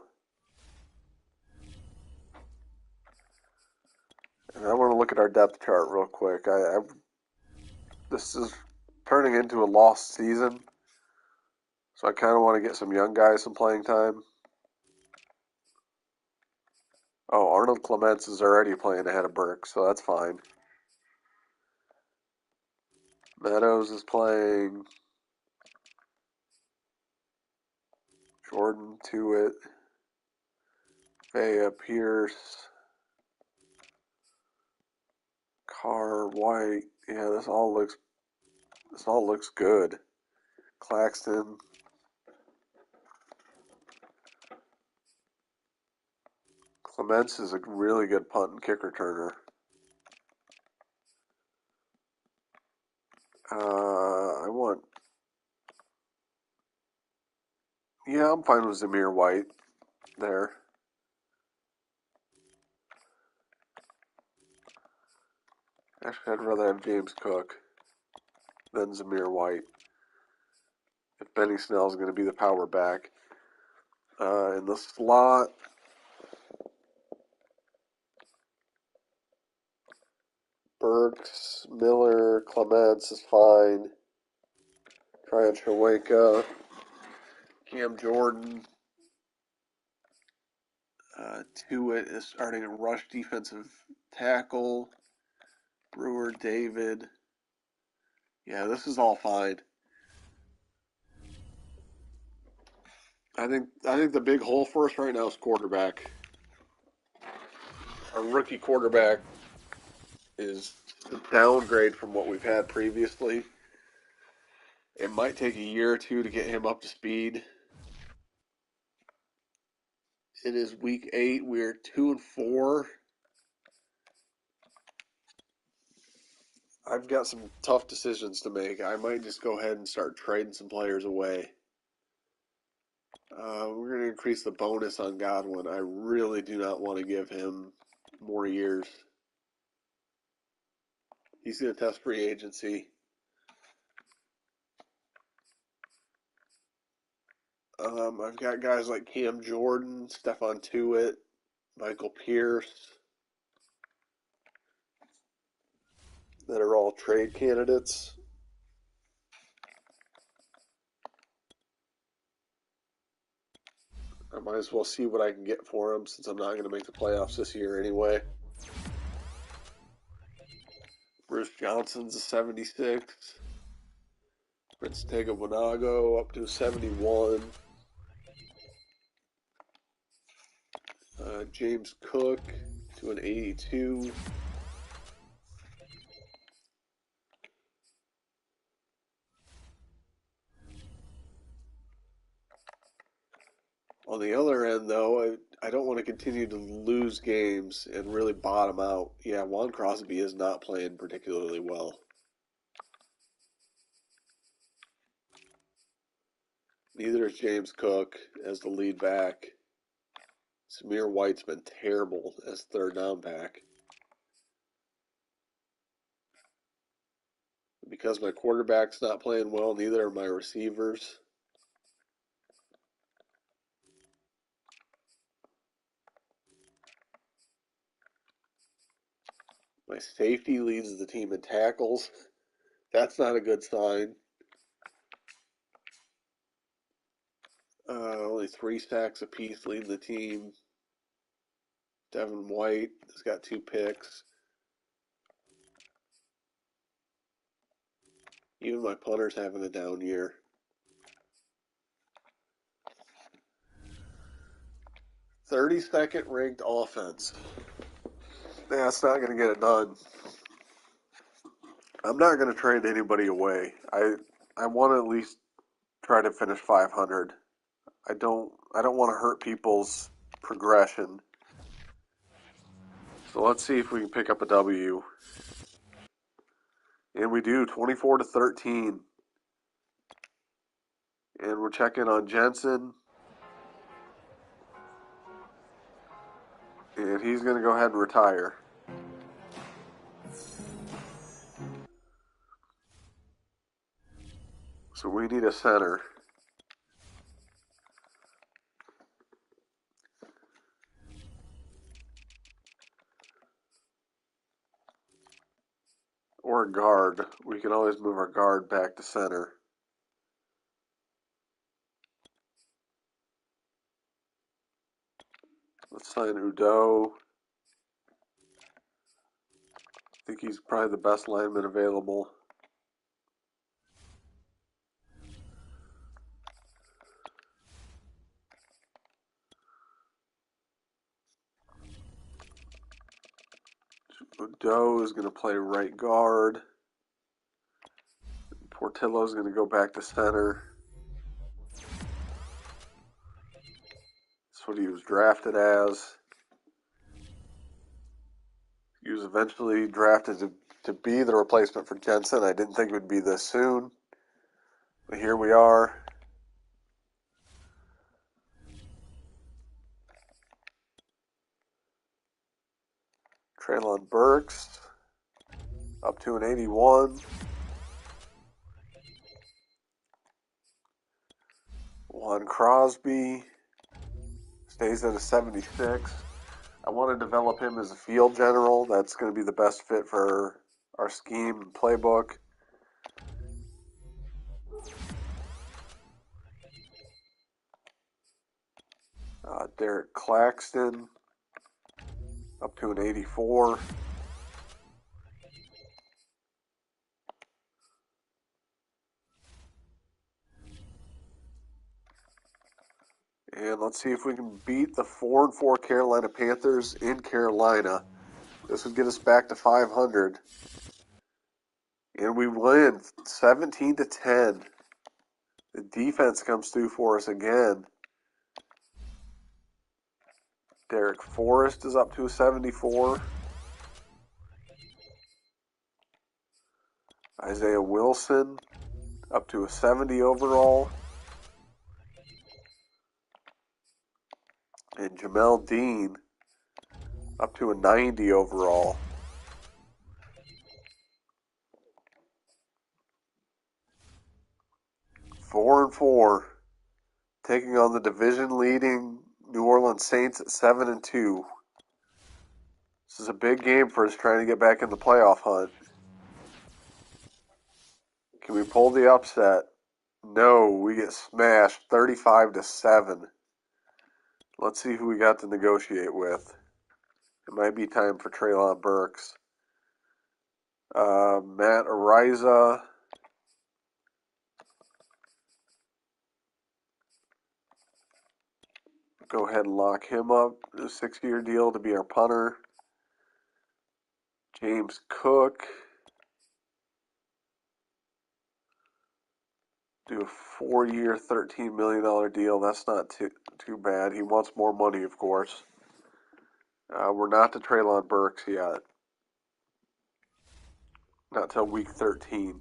And I want to look at our depth chart real quick. This is turning into a lost season, so I kind of want to get some young guys some playing time. Oh, Arnold Clements is already playing ahead of Burke, so that's fine. Meadows is playing. Jordan Tuitt. Vea Pierce. Carr White. Yeah, this all looks good. Claxton. Clements is a really good punt and kick returner. I'm fine with Zamir White there. Actually, I'd rather have James Cook than Zamir White. If Benny Snell is going to be the power back. In the slot, Burks, Miller, Clements is fine. Tryon Cheweka, Cam Jordan. Tuitt is starting a rush defensive tackle. Brewer, David. Yeah, this is all fine. I think the big hole for us right now is quarterback. Our rookie quarterback is a downgrade from what we've had previously. It might take a year or two to get him up to speed. It is week 8. We're 2-4. I've got some tough decisions to make. I might just go ahead and start trading some players away. We're going to increase the bonus on Godwin. I really do not want to give him more years. He's going to test free agency. I've got guys like Cam Jordan, Stephon Tuitt, Michael Pierce that are all trade candidates. I might as well see what I can get for them since I'm not going to make the playoffs this year anyway. Bruce Johnson's a 76. Prince Tega Wanago up to 71. James Cook to an 82. On the other end, though, I don't want to continue to lose games and really bottom out. Yeah, Juan Crosby is not playing particularly well. Neither is James Cook as the lead back. Samir White's been terrible as third down back. Because my quarterback's not playing well, neither are my receivers. My safety leads the team in tackles. That's not a good sign. Only 3 sacks apiece leading the team. Devin White has got 2 picks. Even my punter's having a down year. 32nd ranked offense. That's not going to get it done. I'm not going to trade anybody away. I want to at least try to finish 500. I don't want to hurt people's progression. So let's see if we can pick up a W. And we do, 24-13. And we're checking on Jensen. And he's going to go ahead and retire. So we need a center. Or a guard. We can always move our guard back to center. Let's sign Udo. I think he's probably the best lineman available. Udo is going to play right guard. Portillo is going to go back to center. That's what he was drafted as. He was eventually drafted to be the replacement for Jensen. I didn't think it would be this soon. But here we are. Traylon Burks up to an 81. Juan Crosby stays at a 76. I want to develop him as a field general. That's going to be the best fit for our scheme and playbook. Derek Claxton up to an 84. And let's see if we can beat the 4-4 Carolina Panthers in Carolina. This would get us back to 500. And we win 17-10. The defense comes through for us again. Derek Forrest is up to a 74. Isaiah Wilson up to a 70 overall. And Jamel Dean up to a 90 overall. Four and 4, taking on the division-leading New Orleans Saints at 7-2. This is a big game for us trying to get back in the playoff hunt. Can we pull the upset? No, we get smashed 35-7. Let's see who we got to negotiate with. It might be time for Traylon Burks. Matt Ariza. go ahead and lock him up. A 6-year deal to be our punter. James Cook. Do a 4-year, $13 million deal. That's not too bad. He wants more money, of course. We're not to Treylon Burks yet. Not till week 13.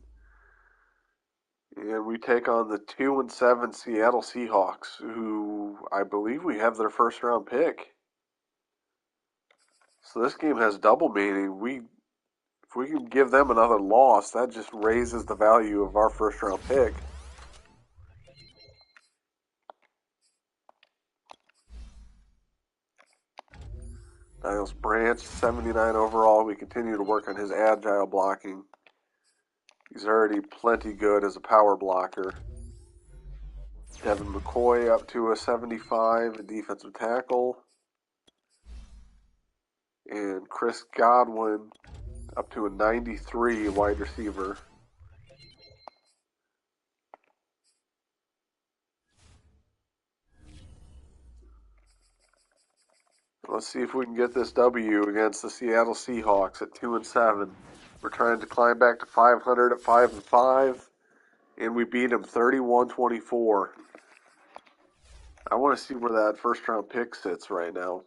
And we take on the 2-7 Seattle Seahawks, who I believe we have their first round pick. So this game has double meaning. If we can give them another loss, that just raises the value of our first round pick. Niles Branch, 79 overall. We continue to work on his agile blocking. He's already plenty good as a power blocker. Devin McCoy up to a 75, a defensive tackle. And Chris Godwin up to a 93, wide receiver. Let's see if we can get this W against the Seattle Seahawks at 2-7. We're trying to climb back to 500 at 5-5, and we beat them 31-24. I want to see where that first round pick sits right now.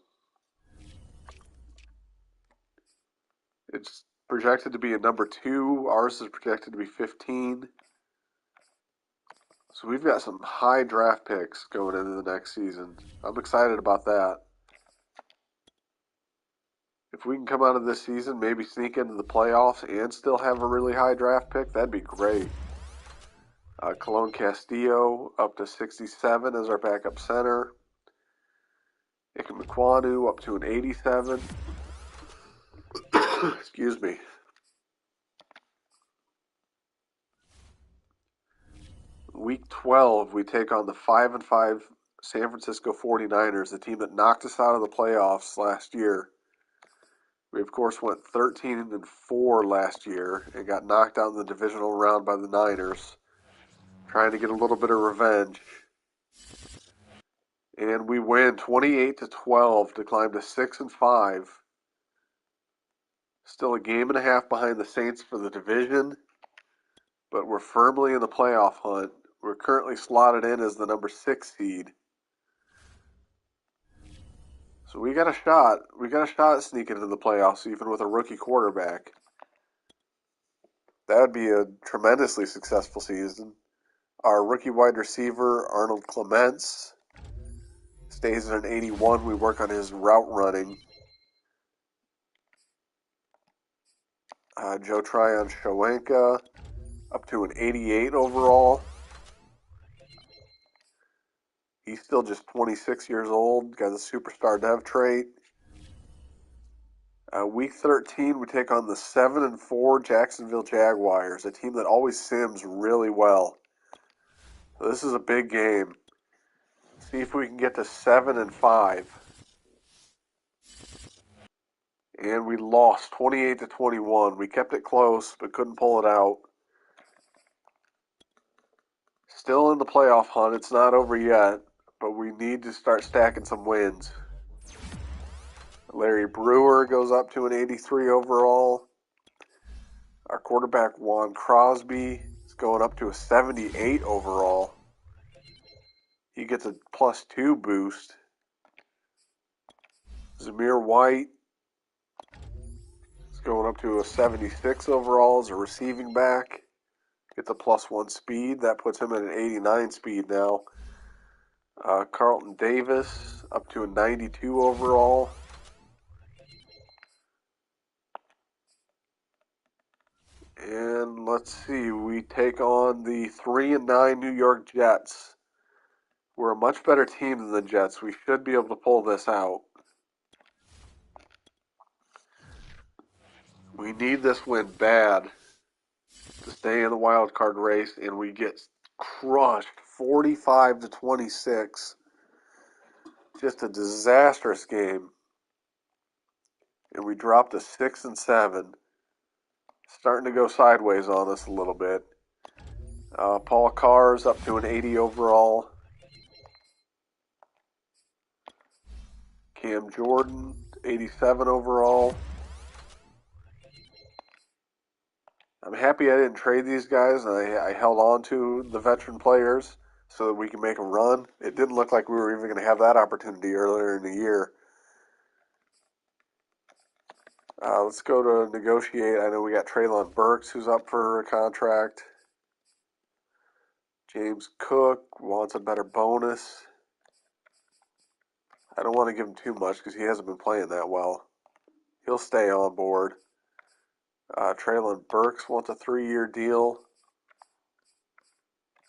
It's projected to be a number 2. Ours is projected to be 15. So we've got some high draft picks going into the next season. I'm excited about that. If we can come out of this season, maybe sneak into the playoffs and still have a really high draft pick, that'd be great. Cologne Castillo up to 67 as our backup center. Ikem Ekwonu up to an 87. Excuse me. Week 12, we take on the 5-5 San Francisco 49ers, the team that knocked us out of the playoffs last year. We, of course, went 13-4 last year and got knocked out in the divisional round by the Niners, trying to get a little bit of revenge. And we win 28-12 to climb to 6-5. Still a game and a half behind the Saints for the division, but we're firmly in the playoff hunt. We're currently slotted in as the number 6 seed. So we got a shot. We got a shot at sneaking into the playoffs, even with a rookie quarterback. That would be a tremendously successful season. Our rookie wide receiver, Arnold Clements, stays at an 81. We work on his route running. Joe Tryon Shoenka up to an 88 overall. He's still just 26 years old, got a superstar dev trait. Week 13, we take on the 7-4 Jacksonville Jaguars, a team that always sims really well. So this is a big game. See if we can get to 7-5. And we lost 28-21. We kept it close, but couldn't pull it out. Still in the playoff hunt. It's not over yet, but we need to start stacking some wins. Larry Brewer goes up to an 83 overall. Our quarterback, Juan Crosby, is going up to a 78 overall. He gets a +2 boost. Zamir White is going up to a 76 overall as a receiving back. Gets a +1 speed. That puts him at an 89 speed now. Carlton Davis up to a 92 overall. And let's see, we take on the 3-9 New York Jets. We're a much better team than the Jets. We should be able to pull this out. We need this win bad to stay in the wild card race, and we get crushed 45-26. Just a disastrous game. And we dropped to 6-7. Starting to go sideways on us a little bit. Paul Carr's up to an 80 overall. Cam Jordan, 87 overall. I'm happy I didn't trade these guys, and I held on to the veteran players so that we can make a run. It didn't look like we were even going to have that opportunity earlier in the year. Let's go to negotiate. I know we got Treylon Burks, who's up for a contract. James Cook wants a better bonus. I don't want to give him too much because he hasn't been playing that well. He'll stay on board. Treylon Burks wants a 3-year deal.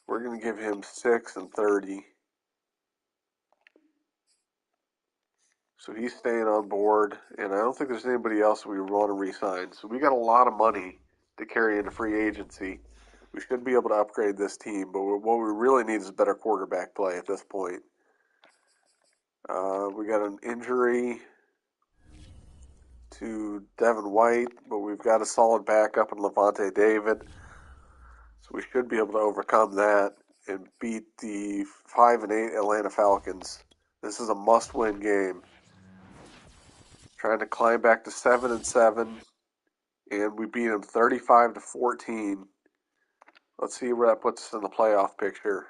We're going to give him 6 and 30. So he's staying on board, and I don't think there's anybody else we want to re-sign. So we got a lot of money to carry into free agency. We should be able to upgrade this team, but what we really need is better quarterback play at this point. We got an injury to Devin White, but we've got a solid backup in Levante David. So we should be able to overcome that and beat the 5-8 Atlanta Falcons. This is a must-win game. Trying to climb back to 7-7, and we beat them 35-14. Let's see where that puts us in the playoff picture.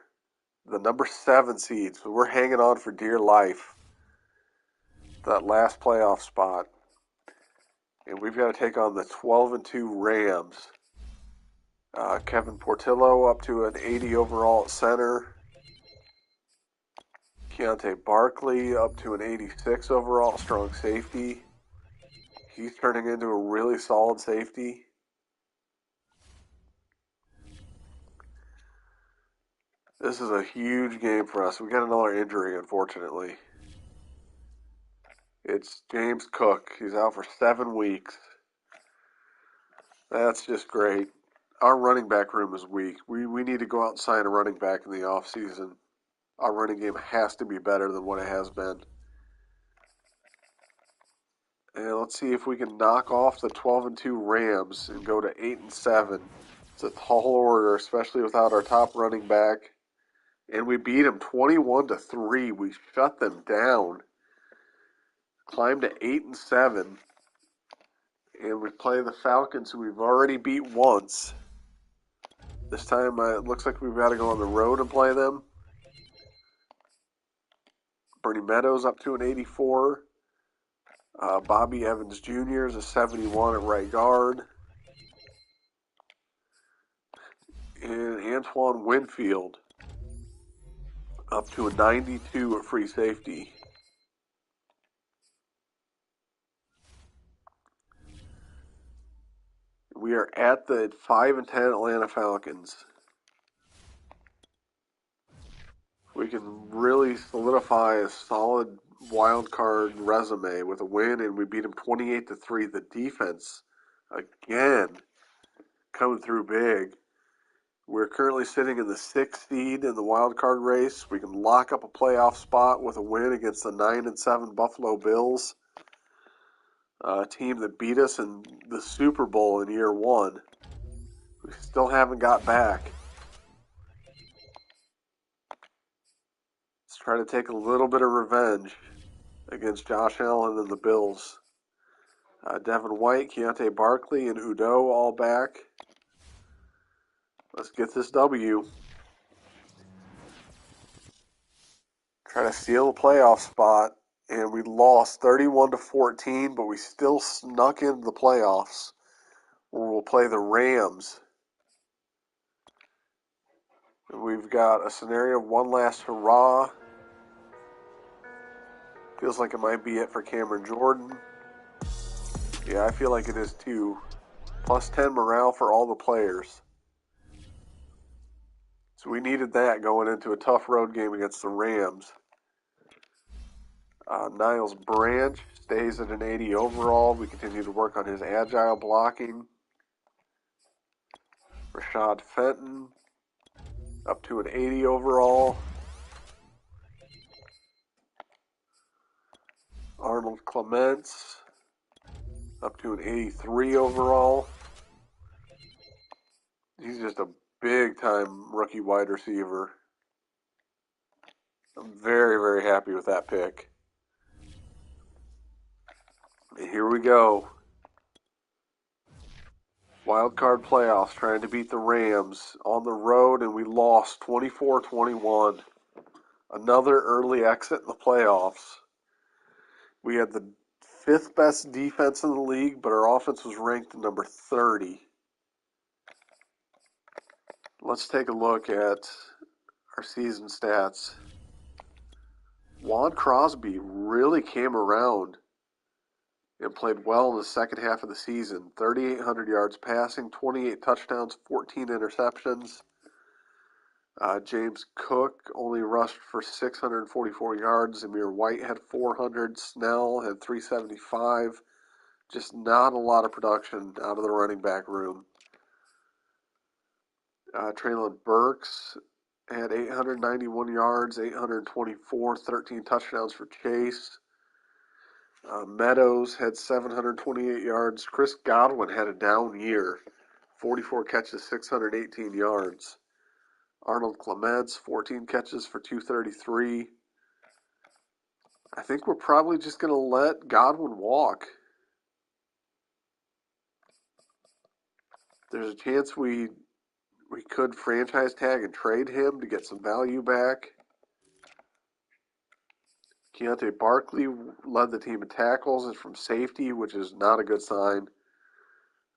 The number 7 seed, so we're hanging on for dear life. That last playoff spot. And we've got to take on the 12-2 Rams. Kevin Portillo up to an 80 overall at center. Keontae Barkley up to an 86 overall strong safety. He's turning into a really solid safety. This is a huge game for us. We got another injury, unfortunately. It's James Cook. He's out for 7 weeks. That's just great. Our running back room is weak. We need to go out and sign a running back in the offseason. Our running game has to be better than what it has been. And let's see if we can knock off the 12-2 Rams and go to 8-7. It's a tall order, especially without our top running back. And we beat them 21-3. We shut them down. Climbed to 8-7. And we play the Falcons, who we've already beat once. This time it looks like we've got to go on the road and play them. Bernie Meadows up to an 84. Bobby Evans Jr. is a 71 at right guard. And Antoine Winfield up to a 92 at free safety. We are at the 5-10 Atlanta Falcons. We can really solidify a solid wild card resume with a win, and we beat them 28-3. The defense, again, coming through big. We're currently sitting in the 6th seed in the wild card race. We can lock up a playoff spot with a win against the 9-7 Buffalo Bills, a team that beat us in the Super Bowl in year 1. We still haven't got back. Let's try to take a little bit of revenge against Josh Allen and the Bills. Devin White, Keontae Barkley, and Udoh all back. Let's get this W. Try to steal a playoff spot, and we lost 31-14, but we still snuck into the playoffs, where we'll play the Rams. We've got a scenario of one last hurrah. Feels like it might be it for Cameron Jordan. Yeah, I feel like it is too. Plus 10 morale for all the players. So we needed that going into a tough road game against the Rams. Niles Branch stays at an 80 overall. We continue to work on his agile blocking. Rashad Fenton up to an 80 overall. Arnold Clements up to an 83 overall. He's just a big-time rookie wide receiver. I'm very, very happy with that pick. And here we go. Wild card playoffs, trying to beat the Rams on the road, and we lost 24-21. Another early exit in the playoffs. We had the fifth best defense in the league, but our offense was ranked number 30. Let's take a look at our season stats. Juan Crosby really came around and played well in the second half of the season. 3,800 yards passing, 28 touchdowns, 14 interceptions. James Cook only rushed for 644 yards. Amir White had 400. Snell had 375. Just not a lot of production out of the running back room. Traylon Burks had 891 yards, 824, 13 touchdowns for Chase. Meadows had 728 yards. Chris Godwin had a down year, 44 catches, 618 yards. Arnold Clements, 14 catches for 233. I think we're probably just going to let Godwin walk. There's a chance we could franchise tag and trade him to get some value back. Keontae Barkley led the team in tackles and from safety, which is not a good sign.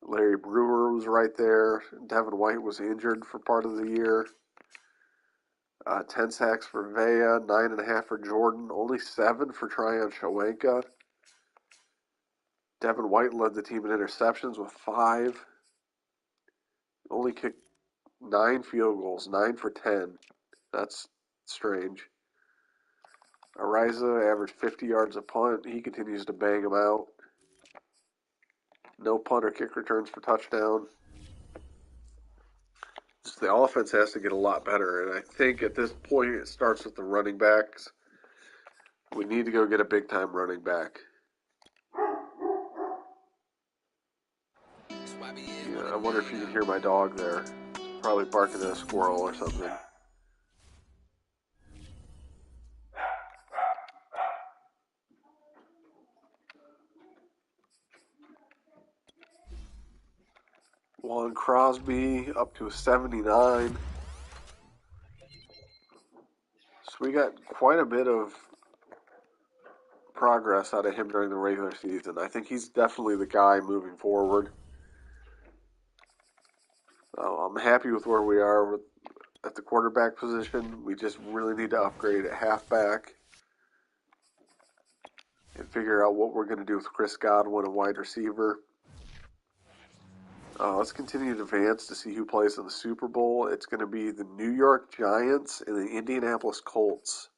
Larry Brewer was right there. Devin White was injured for part of the year. 10 sacks for Vea, 9.5 for Jordan, only 7 for Tryon Shoyinka. Devin White led the team in interceptions with 5. Only kicked 9 field goals, 9 for 10. That's strange. Ariza averaged 50 yards a punt. He continues to bang them out. No punt or kick returns for touchdown. Just the offense has to get a lot better, and I think at this point it starts with the running backs. We need to go get a big-time running back. Yeah, I wonder if you can hear my dog there. He's probably barking at a squirrel or something. Juan Crosby up to a 79. So we got quite a bit of progress out of him during the regular season. I think he's definitely the guy moving forward. So I'm happy with where we are at the quarterback position. We just really need to upgrade at halfback and figure out what we're going to do with Chris Godwin, a wide receiver. Let's continue to advance to see who plays in the Super Bowl. It's going to be the New York Giants and the Indianapolis Colts.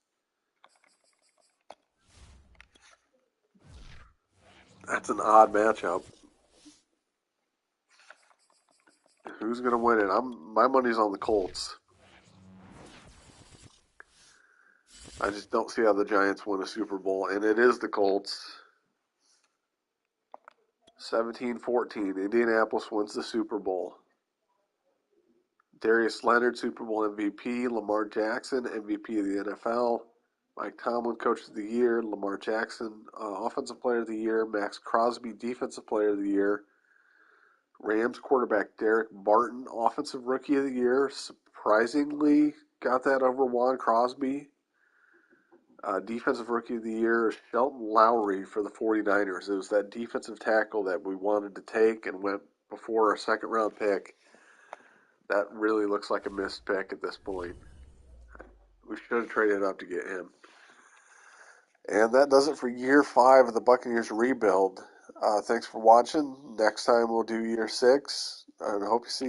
That's an odd matchup. Who's going to win it? My money's on the Colts. I just don't see how the Giants win a Super Bowl, and it is the Colts. 17-14. Indianapolis wins the Super Bowl. Darius Leonard, Super Bowl MVP. Lamar Jackson, MVP of the NFL. Mike Tomlin, Coach of the Year. Lamar Jackson, Offensive Player of the Year. Max Crosby, Defensive Player of the Year. Rams quarterback Derek Barton, Offensive Rookie of the Year. Surprisingly, got that over Juan Crosby. Defensive Rookie of the Year, Shelton Lowry for the 49ers. It was that defensive tackle that we wanted to take and went before our second-round pick. That really looks like a missed pick at this point. We should have traded up to get him. And that does it for year 5 of the Buccaneers rebuild. Thanks for watching. Next time we'll do year 6. And I hope you see